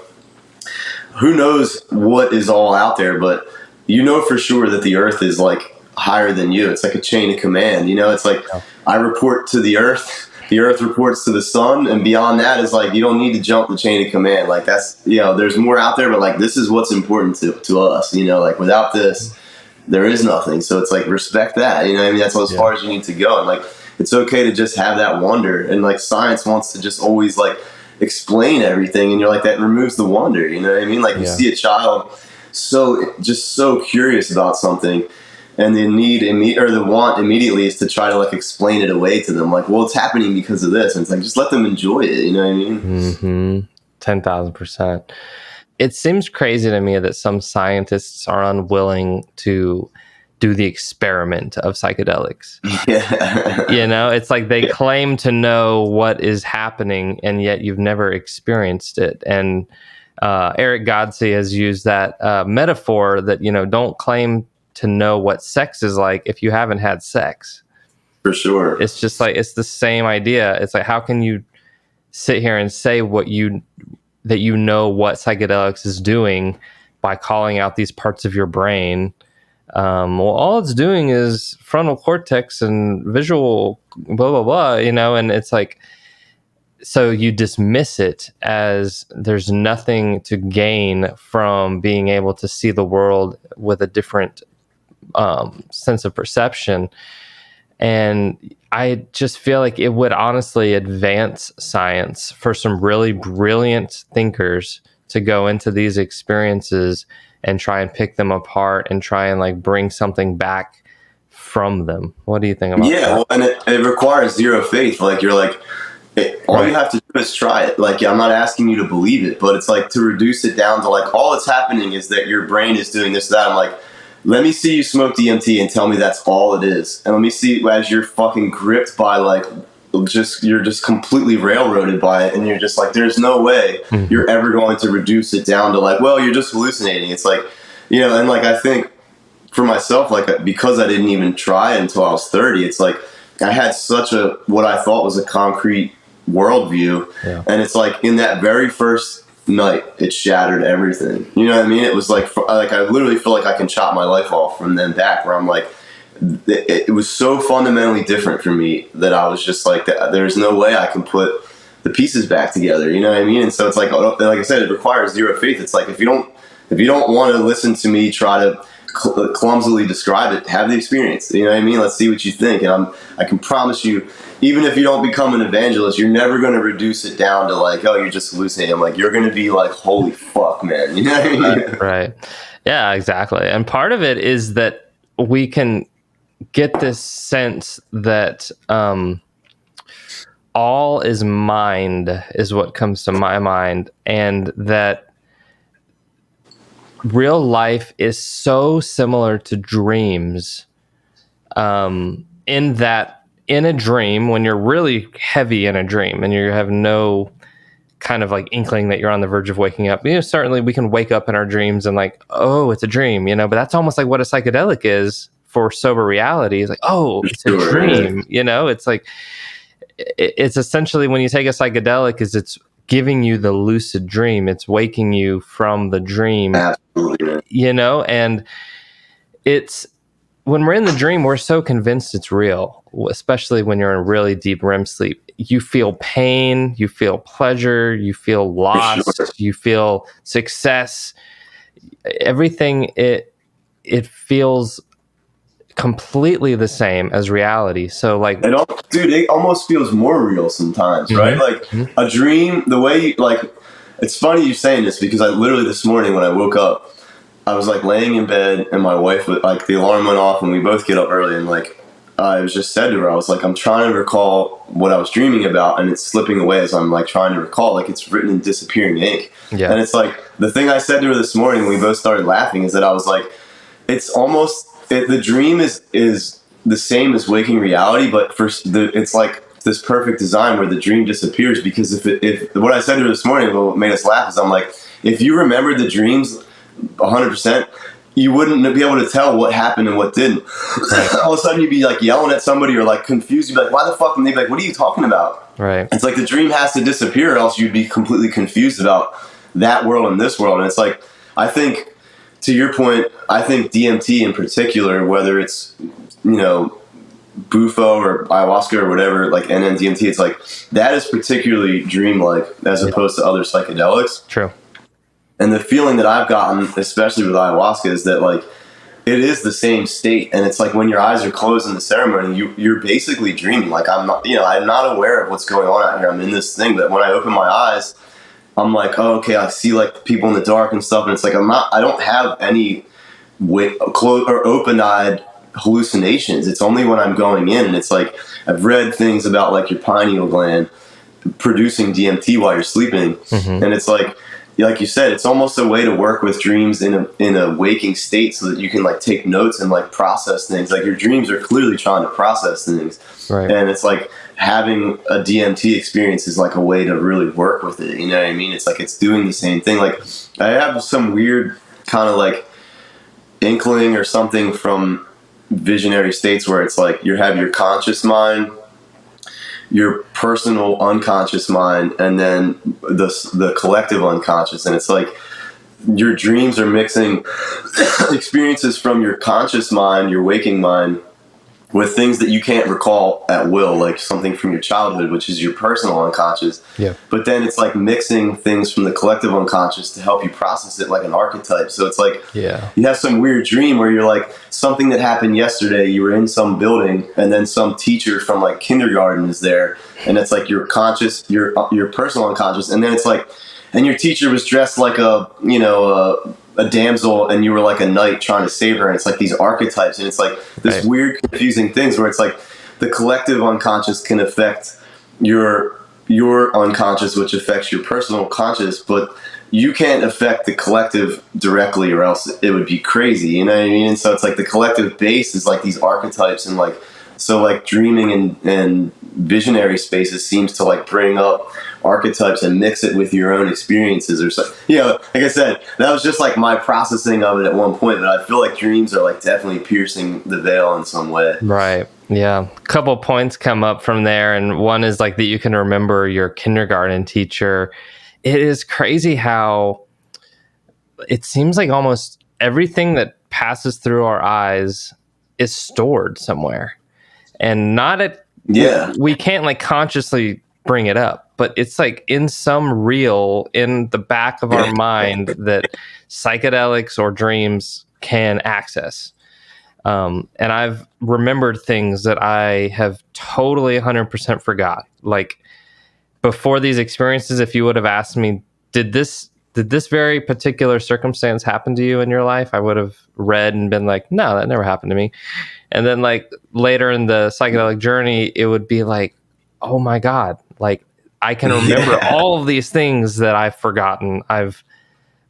who knows what is all out there, but you know for sure that the earth is like higher than you. It's like a chain of command, you know. It's like I report to the earth reports to the sun, and beyond that is like you don't need to jump the chain of command. Like that's, you know, there's more out there, but like this is what's important to us, you know. Like without this there is nothing. So it's like respect that, you know what I mean? That's as far as you need to go. And like it's okay to just have that wonder, and like science wants to just always like explain everything, and you're like, that removes the wonder, you know what I mean? Like you see a child so curious about something, and the the want immediately is to try to like explain it away to them, like, well, it's happening because of this, and it's like just let them enjoy it, you know what I mean? 10,000%. It seems crazy to me that some scientists are unwilling to do the experiment of psychedelics. Yeah. You know, it's like they claim to know what is happening, and yet you've never experienced it. And Eric Godsey has used that metaphor that, you know, don't claim to know what sex is like if you haven't had sex. For sure. It's just like, it's the same idea. It's like, how can you sit here and say that you know what psychedelics is doing by calling out these parts of your brain? Well, all it's doing is frontal cortex and visual blah, blah, blah, you know, and it's like, so you dismiss it as there's nothing to gain from being able to see the world with a different sense of perception. And I just feel like it would honestly advance science for some really brilliant thinkers to go into these experiences and try and pick them apart and try and like bring something back from them. What do you think about that? Well, and it requires zero faith. Like you're like, all you have to do is try it. Like, I'm not asking you to believe it, but it's like to reduce it down to like, all that's happening is that your brain is doing this, that. I'm like, let me see you smoke DMT and tell me that's all it is. And let me see as you're fucking gripped by like, you're just completely railroaded by it. And you're just like, there's no way you're ever going to reduce it down to like, well, you're just hallucinating. It's like, you know, and like, I think for myself, like, because I didn't even try it until I was 30, it's like, I had such a, what I thought was a concrete worldview. And it's like in that very first night, it shattered everything. You know what I mean? It was like I literally feel like I can chop my life off from then back, where I'm like, it was so fundamentally different for me that I was just like, there's no way I can put the pieces back together. You know what I mean? And so it's like I said, it requires zero faith. It's like, if you don't want to listen to me try to clumsily describe it, have the experience. You know what I mean? Let's see what you think. And I can promise you, even if you don't become an evangelist, you're never going to reduce it down to like, oh, you're just hallucinating. Like, you're going to be like, holy fuck, man. You know what I mean? Right. Yeah, exactly. And part of it is that we can get this sense that all is mind is what comes to my mind, and that real life is so similar to dreams, in that in a dream, when you're really heavy in a dream and you have no kind of like inkling that you're on the verge of waking up, you know, certainly we can wake up in our dreams and like, oh, it's a dream, you know, but that's almost like what a psychedelic is for sober reality. It's like, oh, it's a dream, you know. It's like, it's essentially, when you take a psychedelic, is it's giving you the lucid dream. It's waking you from the dream. Absolutely. You know, and it's, when we're in the dream, we're so convinced it's real, especially when you're in really deep REM sleep. You feel pain, you feel pleasure, you feel loss, you feel success. Everything, it feels completely the same as reality. So like, it almost feels more real sometimes, right? Like a dream, the way it's funny you saying this, because I literally this morning when I woke up, I was like laying in bed and my wife would, like, the alarm went off and we both get up early, and like I was just said to her, I was like, I'm trying to recall what I was dreaming about, and it's slipping away as I'm like trying to recall, like it's written in disappearing ink. Yeah. And it's like, the thing I said to her this morning when we both started laughing is that I was like, it's almost, the dream is the same as waking reality, but it's like this perfect design where the dream disappears, because if what I said to her this morning, what made us laugh is, I'm like, if you remember the dreams 100%, you wouldn't be able to tell what happened and what didn't. Right. All of a sudden you'd be like yelling at somebody or like confused. You'd be like, why the fuck? And they'd be like, what are you talking about? Right. It's like the dream has to disappear or else you'd be completely confused about that world and this world. And it's like, I think, to your point, I think DMT in particular, whether it's, Bufo or ayahuasca or whatever, like NN-DMT, it's like that is particularly dreamlike as opposed to other psychedelics. True. And the feeling that I've gotten, especially with ayahuasca, is that like it is the same state, and it's like when your eyes are closed in the ceremony, you're basically dreaming. Like I'm not aware of what's going on out here. I'm in this thing, but when I open my eyes, I'm like, oh, okay, I see like people in the dark and stuff, and it's like I don't have any closed or open-eyed hallucinations. It's only when I'm going in, and it's like I've read things about like your pineal gland producing DMT while you're sleeping, and it's like you said, it's almost a way to work with dreams in a waking state, so that you can like take notes and like process things. Like your dreams are clearly trying to process things, right? And it's like having a DMT experience is like a way to really work with it. You know what I mean? It's like it's doing the same thing. Like I have some weird kind of like inkling or something from visionary states where it's like you have your conscious mind, your personal unconscious mind, and then the collective unconscious. And it's like your dreams are mixing experiences from your conscious mind, your waking mind, with things that you can't recall at will, like something from your childhood, which is your personal unconscious. Yeah. But then it's like mixing things from the collective unconscious to help you process it like an archetype. So it's like you have some weird dream where you're like, something that happened yesterday, you were in some building, and then some teacher from like kindergarten is there, and it's like your conscious, your personal unconscious, and then it's like, and your teacher was dressed like a damsel, and you were like a knight trying to save her, and it's like these archetypes, and it's like this weird confusing things where it's like the collective unconscious can affect your unconscious, which affects your personal conscious, but you can't affect the collective directly, or else it would be crazy, you know what I mean? And so it's like the collective base is like these archetypes, and like so like dreaming and visionary spaces seems to like bring up archetypes and mix it with your own experiences or something. Like I said, that was just like my processing of it at one point, but I feel like dreams are like definitely piercing the veil in some way. Right. Yeah. A couple points come up from there, and one is like that you can remember your kindergarten teacher. It is crazy how it seems like almost everything that passes through our eyes is stored somewhere, and not at we can't like consciously bring it up, but it's like in some reel in the back of our mind that psychedelics or dreams can access. And I've remembered things that I have totally 100% forgot. Like before these experiences, if you would have asked me, did this very particular circumstance happen to you in your life? I would have read and been like, no, that never happened to me. And then like later in the psychedelic journey, it would be like, oh my God, like I can remember all of these things that I've forgotten.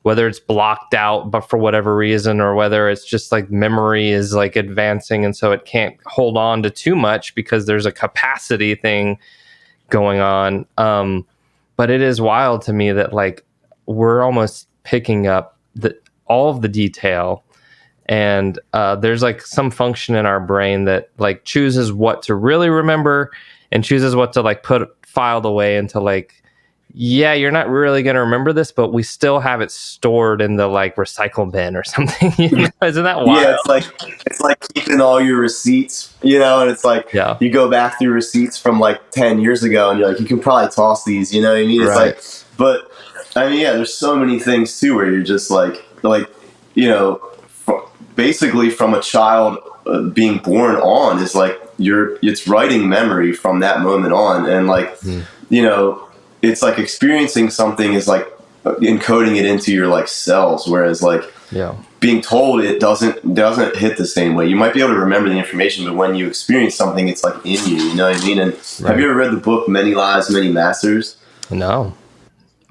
Whether it's blocked out, but for whatever reason, or whether it's just like memory is like advancing, and so it can't hold on to too much because there's a capacity thing going on. But it is wild to me that like we're almost picking up all of the detail, and there's like some function in our brain that like chooses what to really remember and chooses what to like put filed away into like, you're not really going to remember this, but we still have it stored in the like recycle bin or something. Isn't that wild? Yeah, it's like keeping all your receipts, and it's like you go back through receipts from like 10 years ago, and you're like, you can probably toss these, you know what I mean? It's like, but I mean, there's so many things too where you're just like basically from a child being born on is like it's writing memory from that moment on, and like it's like experiencing something is like encoding it into your like cells, whereas like being told it doesn't hit the same way. You might be able to remember the information, but when you experience something, it's like in you know what I mean? And have you ever read the book Many Lives, Many Masters? No,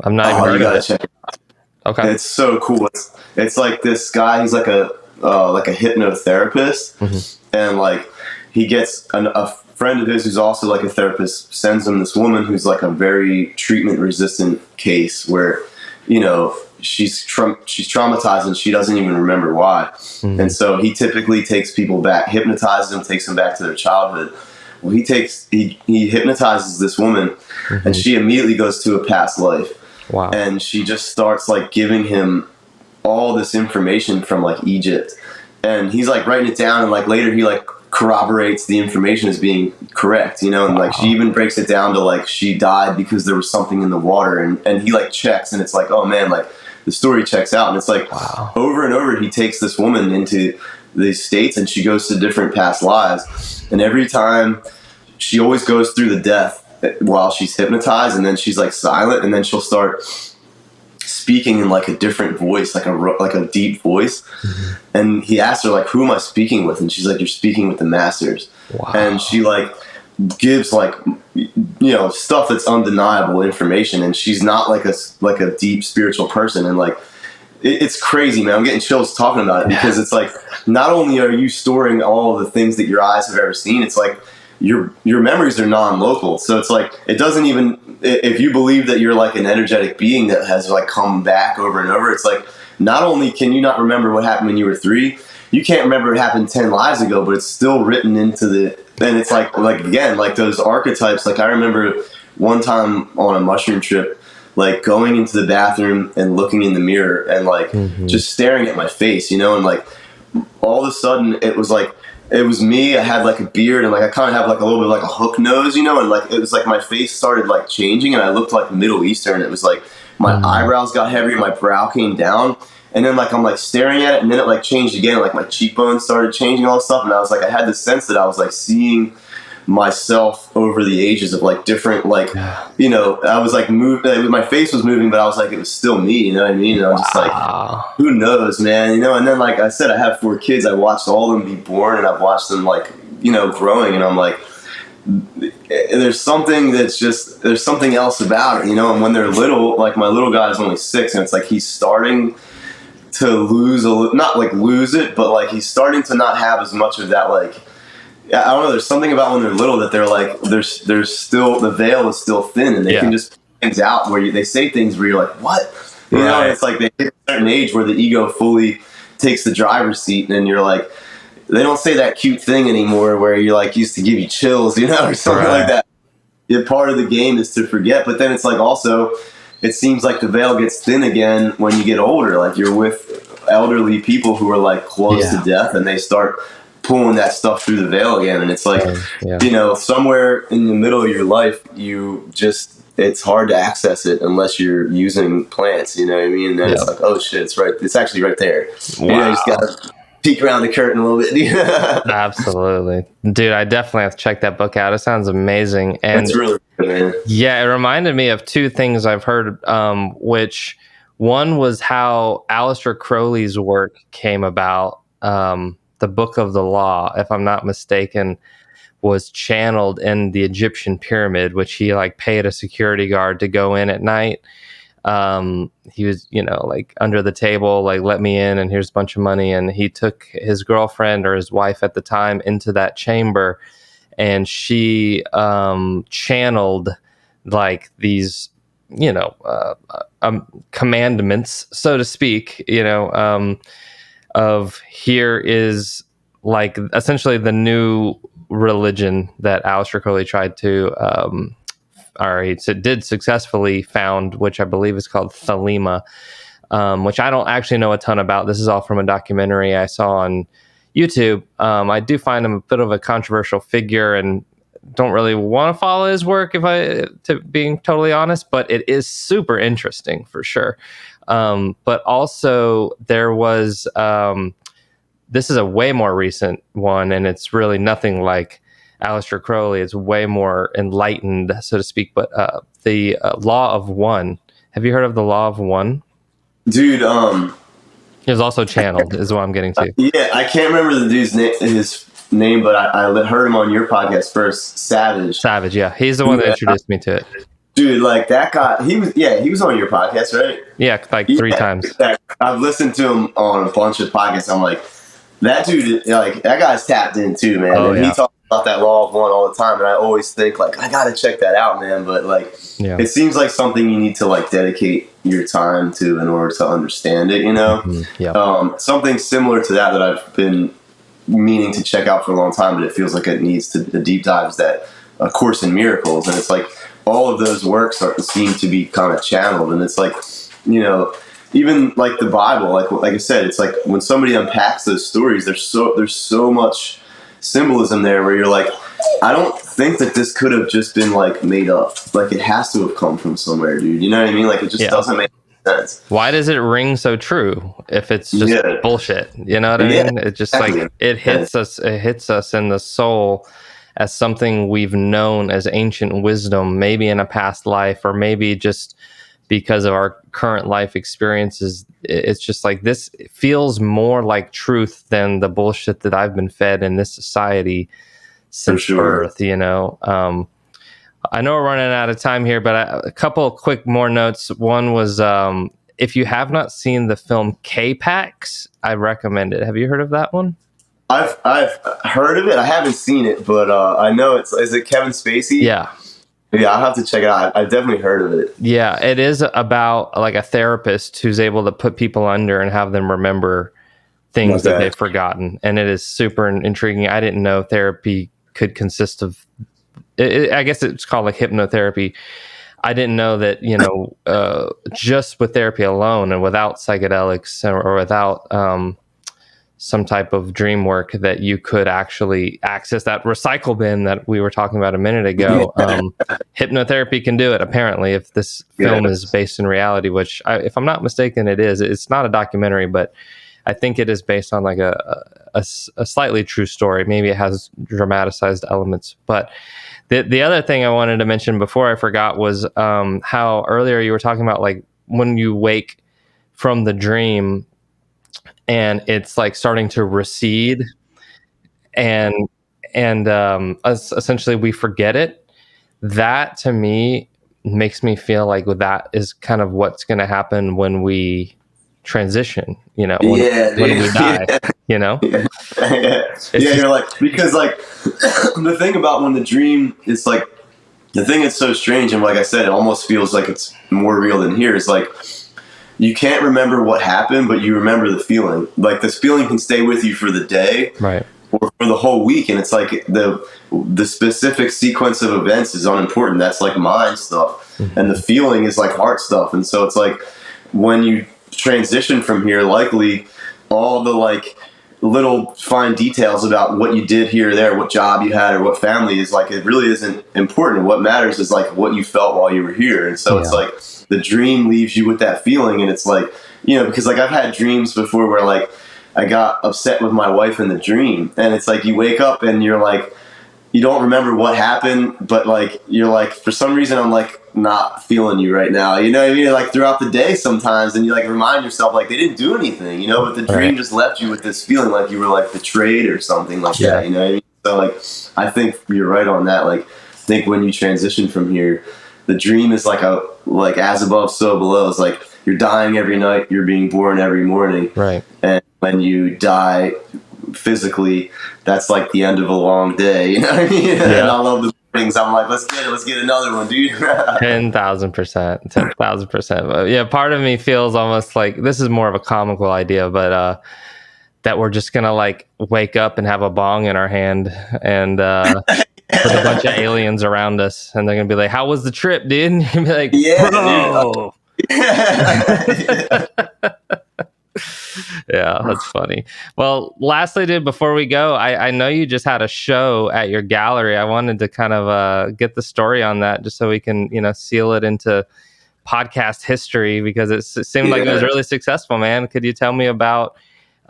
I'm not even. You gotta check it out. Okay, it's so cool. It's like this guy, he's like a hypnotherapist, and like he gets a friend of his who's also like a therapist sends him this woman who's like a very treatment resistant case where she's traumatized and she doesn't even remember why. Mm-hmm. And so he typically takes people back, hypnotizes them, takes them back to their childhood. Well, he hypnotizes this woman, Mm-hmm. and she immediately goes to a past life. Wow. And she just starts like giving him all this information from like Egypt, and he's like writing it down, and like later he like corroborates the information as being correct, you know, and like she even breaks it down to like she died because there was something in the water, and he like checks, and it's like, oh man, like the story checks out. And it's like over and over he takes this woman into these states, and she goes to different past lives, and every time she always goes through the death while she's hypnotized, and then she's like silent, and then she'll start speaking in like a different voice, like a deep voice. Mm-hmm. And he asked her like, who am I speaking with? And she's like, you're speaking with the masters. Wow. And she like gives like, you know, stuff that's undeniable information, and she's not like a deep spiritual person. And like it's crazy, man. I'm getting chills talking about it, because it's like not only are you storing all of the things that your eyes have ever seen, it's like your memories are non-local. So it's like, it doesn't even, if you believe that you're like an energetic being that has like come back over and over, it's like not only can you not remember what happened when you were 3, you can't remember what happened 10 lives ago, but it's still written into the, and it's like again, like those archetypes. Like I remember one time on a mushroom trip, like going into the bathroom and looking in the mirror and like just staring at my face, you know, and like all of a sudden it was like, it was me. I had like a beard, and like I kind of have like a little bit of like a hook nose, you know, and like it was like my face started like changing, and I looked like Middle Eastern. It was like my eyebrows got heavier, my brow came down, and then like I'm like staring at it, and then it like changed again, like my cheekbones started changing, all this stuff, and I was like, I had this sense that I was like seeing myself over the ages of like different, like, you know, I was like my face was moving, but I was like, it was still me, you know what I mean? And I was just like, who knows, man, you know? And then like I said, I have 4 kids. I watched all of them be born, and I've watched them like, you know, growing, and I'm like, there's something else about it, you know? And when they're little, like my little guy is only 6, and it's like he's starting to not like lose it, but like he's starting to not have as much of that, like, I don't know, there's something about when they're little that they're like, there's still, the veil is still thin, and they can just put things out where they say things where you're like, what? You know, and it's like they hit a certain age where the ego fully takes the driver's seat, and you're like, they don't say that cute thing anymore where you're like, used to give you chills, you know, or something like that. Part of the game is to forget, but then it's like also, it seems like the veil gets thin again when you get older. Like you're with elderly people who are like close to death, and they start pulling that stuff through the veil again, and it's like, you know, somewhere in the middle of your life, it's hard to access it unless you're using plants, you know what I mean? And then it's like, oh shit, it's actually right there. Wow. You know, you just gotta peek around the curtain a little bit. Absolutely, dude. I definitely have to check that book out. It sounds amazing, and it's really good, man. Yeah, it reminded me of 2 things I've heard. Which one was how Aleister Crowley's work came about. The Book of the Law, if I'm not mistaken, was channeled in the Egyptian pyramid, which he like paid a security guard to go in at night. He was, you know, like under the table, like, let me in, and here's a bunch of money. And he took his girlfriend, or his wife at the time, into that chamber, and she channeled like these, you know, commandments, so to speak, you know, of here is like essentially the new religion that Aleister Crowley tried to, or he did successfully found, which I believe is called Thelema, which I don't actually know a ton about. This is all from a documentary I saw on YouTube. I do find him a bit of a controversial figure, and don't really want to follow his work, to being totally honest, but it is super interesting for sure. But also there was, this is a way more recent one, and it's really nothing like Aleister Crowley. It's way more enlightened, so to speak. But the Law of One. Have you heard of the Law of One? Dude, He was also channeled, is what I'm getting to. Yeah, I can't remember the dude's name, but I heard him on your podcast first. Savage, yeah. He's the one that introduced me to it. Dude, like that guy, he was on your podcast, right? Yeah, like 3 times. I've listened to him on a bunch of podcasts. I'm like, that dude, like, that guy's tapped in too, man. And he talks about that law of one all the time, and I always think like I gotta check that out, man. But like, it seems like something you need to like dedicate your time to in order to understand it. Something similar to that I've been meaning to check out for a long time, but it feels like it needs to the deep dives that A Course in Miracles, and it's like all of those works seem to be kind of channeled, and it's like, even like the Bible, like I said, it's like when somebody unpacks those stories, there's so much symbolism there where you're like, I don't think that this could have just been like made up. Like it has to have come from somewhere, dude. You know what I mean? Like it just doesn't make sense. Why does it ring so true if it's just bullshit? You know what I mean? It just like it hits us in the soul as something we've known as ancient wisdom, maybe in a past life, or maybe just because of our current life experiences. It's just like, this feels more like truth than the bullshit that I've been fed in this society since birth, I know we're running out of time here, but a couple of quick more notes. One was, if you have not seen the film K-Pax, I recommend it. Have you heard of that one? I've heard of it. I haven't seen it, but I know is it Kevin Spacey? Yeah, I'll have to check it out. I've definitely heard of it. Yeah, it is about like a therapist who's able to put people under and have them remember things that they've forgotten, and it is super intriguing. I didn't know therapy could consist of. I guess it's called like hypnotherapy. I didn't know that just with therapy alone and without psychedelics or without some type of dream work, that you could actually access that recycle bin that we were talking about a minute ago. Hypnotherapy can do it, apparently, if this film is based in reality, which if I'm not mistaken, it is. It's not a documentary, but I think it is based on like a slightly true story. Maybe it has dramatized elements. But the other thing I wanted to mention before I forgot was how earlier you were talking about like when you wake from the dream and it's like starting to recede, and essentially we forget it. That to me makes me feel like that is kind of what's going to happen when we transition, when we die, You're like, because like the thing about when the dream is like, the thing that's so strange, and like I said, it almost feels like it's more real than here, is like you can't remember what happened, but you remember the feeling. Like this feeling can stay with you for the day, right, or for the whole week, and it's like the specific sequence of events is unimportant. That's like mind stuff, and the feeling is like heart stuff. And so it's like when you transition from here, likely all the like little fine details about what you did here or there, what job you had or what family is like, it really isn't important. What matters is like what you felt while you were here. And so it's like the dream leaves you with that feeling, and it's like, because like I've had dreams before where like I got upset with my wife in the dream, and it's like you wake up and you're like, you don't remember what happened, but like you're like, for some reason I'm like not feeling you right now, you know what I mean? Like throughout the day sometimes, and you like remind yourself like they didn't do anything, but the dream just left you with this feeling like you were like betrayed or something like that, you know what I mean? So like I think you're right on that. Like I think when you transition from here, the dream is like as above so below. It's like you're dying every night, you're being born every morning, right? And when you die physically, that's like the end of a long day, you know what I mean? And I love the things. I'm like, let's get another one, dude. 10,000%. Yeah, part of me feels almost like this is more of a comical idea, but that we're just gonna like wake up and have a bong in our hand and with a bunch of aliens around us, and they're gonna be like, "How was the trip, dude?" And you're gonna be like, "Bro." Yeah, that's funny. Well, lastly, dude, before we go, I know you just had a show at your gallery. I wanted to kind of get the story on that, just so we can, seal it into podcast history, because it seemed like it was really successful, man. Could you tell me about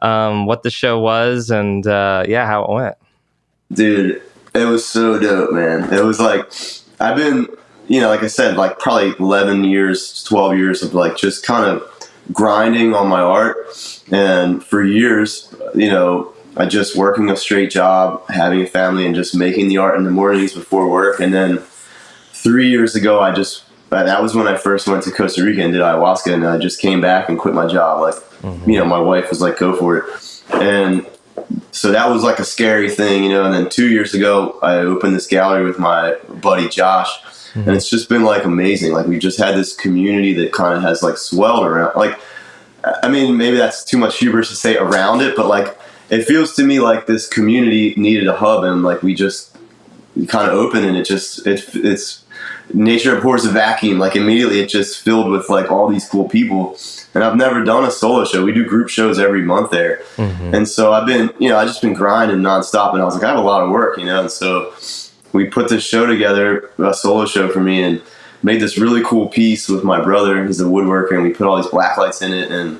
what the show was and how it went? Dude, it was so dope, man. It was like, I've been, like I said, like probably 11 years, 12 years of like just kind of grinding on my art. And for years, I just working a straight job, having a family, and just making the art in the mornings before work. And then 3 years ago, that was when I first went to Costa Rica and did ayahuasca, and I just came back and quit my job. Like, my wife was like, go for it. And so that was like a scary thing, you know. And then 2 years ago, I opened this gallery with my buddy Josh, and it's just been like amazing. Like, we've just had this community that kind of has like swelled around. Like, I mean, maybe that's too much hubris to say around it, but like, it feels to me like this community needed a hub, and like we just kind of opened, and it's nature abhors a vacuum. Like, immediately it just filled with like all these cool people. And I've never done a solo show. We do group shows every month there. And so I've been, you know, I just been grinding nonstop, and I was like, I have a lot of work, you know. And so we put this show together, a solo show for me, and made this really cool piece with my brother. He's a woodworker, and we put all these black lights in it, and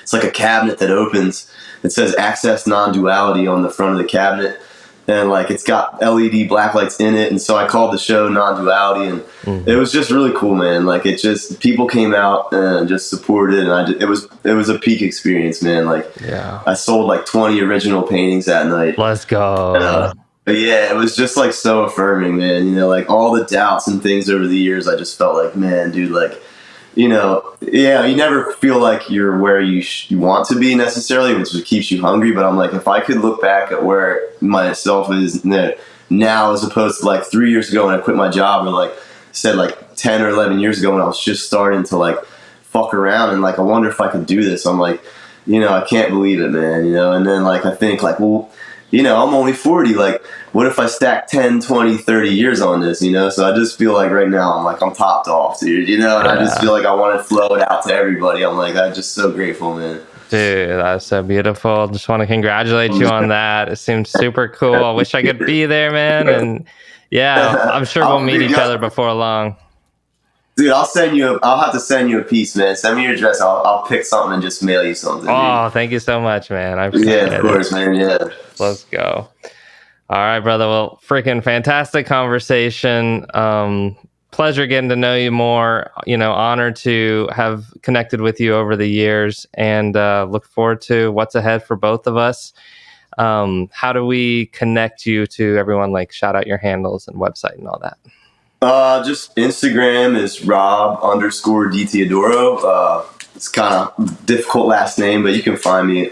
it's like a cabinet that opens. It says access non-duality on the front of the cabinet. And like, it's got LED black lights in it, and so I called the show Non-Duality, and it was just really cool, man. Like, it just, people came out and just supported, and it was a peak experience, man. Like, I sold like 20 original paintings that night. Let's go. And, but yeah, it was just like so affirming, man. You know, like all the doubts and things over the years, I just felt like, man, dude, like, you know, yeah, you never feel like you're where you want to be necessarily, which keeps you hungry. But I'm like, if I could look back at where myself is now, as opposed to like 3 years ago when I quit my job, or like said like 10 or 11 years ago when I was just starting to like fuck around, and like, I wonder if I could do this. I'm like, you know, I can't believe it, man. You know, and then like, I think like, well, you know, I'm only 40. Like, what if I stack 10, 20, 30 years on this, you know? So I just feel like right now I'm topped off, dude, you know? And I just feel like I want to flow it out to everybody. I'm like, I'm just so grateful, man. Dude, that's so beautiful. Just want to congratulate you on that. It seems super cool. I wish I could be there, man. And yeah, I'm sure we'll meet each other before long. Dude, I'll have to send you a piece, man. Send me your address. I'll pick something and just mail you something. Oh, dude, thank you so much, man. I appreciate it. Yeah, of course, man. Yeah. Let's go. All right, brother. Well, freaking fantastic conversation. Pleasure getting to know you more. You know, honored to have connected with you over the years, and look forward to what's ahead for both of us. How do we connect you to everyone? Like, shout out your handles and website and all that. Just Instagram is Rob_DiTeodoro. It's kind of difficult last name, but you can find me.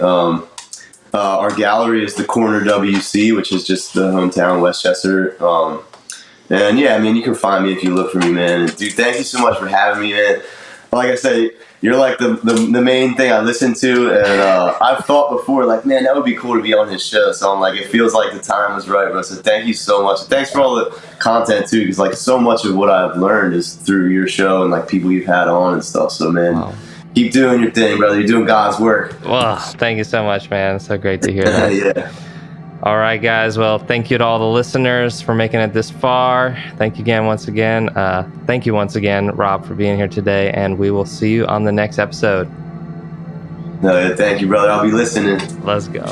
Our gallery is the Corner WC, which is just the hometown Westchester. And yeah, I mean, you can find me if you look for me, man. And dude, thank you so much for having me, man. Like I said, you're like the main thing I listen to, and I've thought before, like, man, that would be cool to be on his show. So I'm like, it feels like the time was right, bro. So thank you so much. Thanks for all the content too, because like, so much of what I've learned is through your show and like people you've had on and stuff. So man, wow. Keep doing your thing, brother. You're doing God's work. Well, thank you so much, man. It's so great to hear that. Yeah. All right, guys. Well, thank you to all the listeners for making it this far. Thank you again, once again. Thank you once again, Rob, for being here today, and we will see you on the next episode. No, thank you, brother. I'll be listening. Let's go.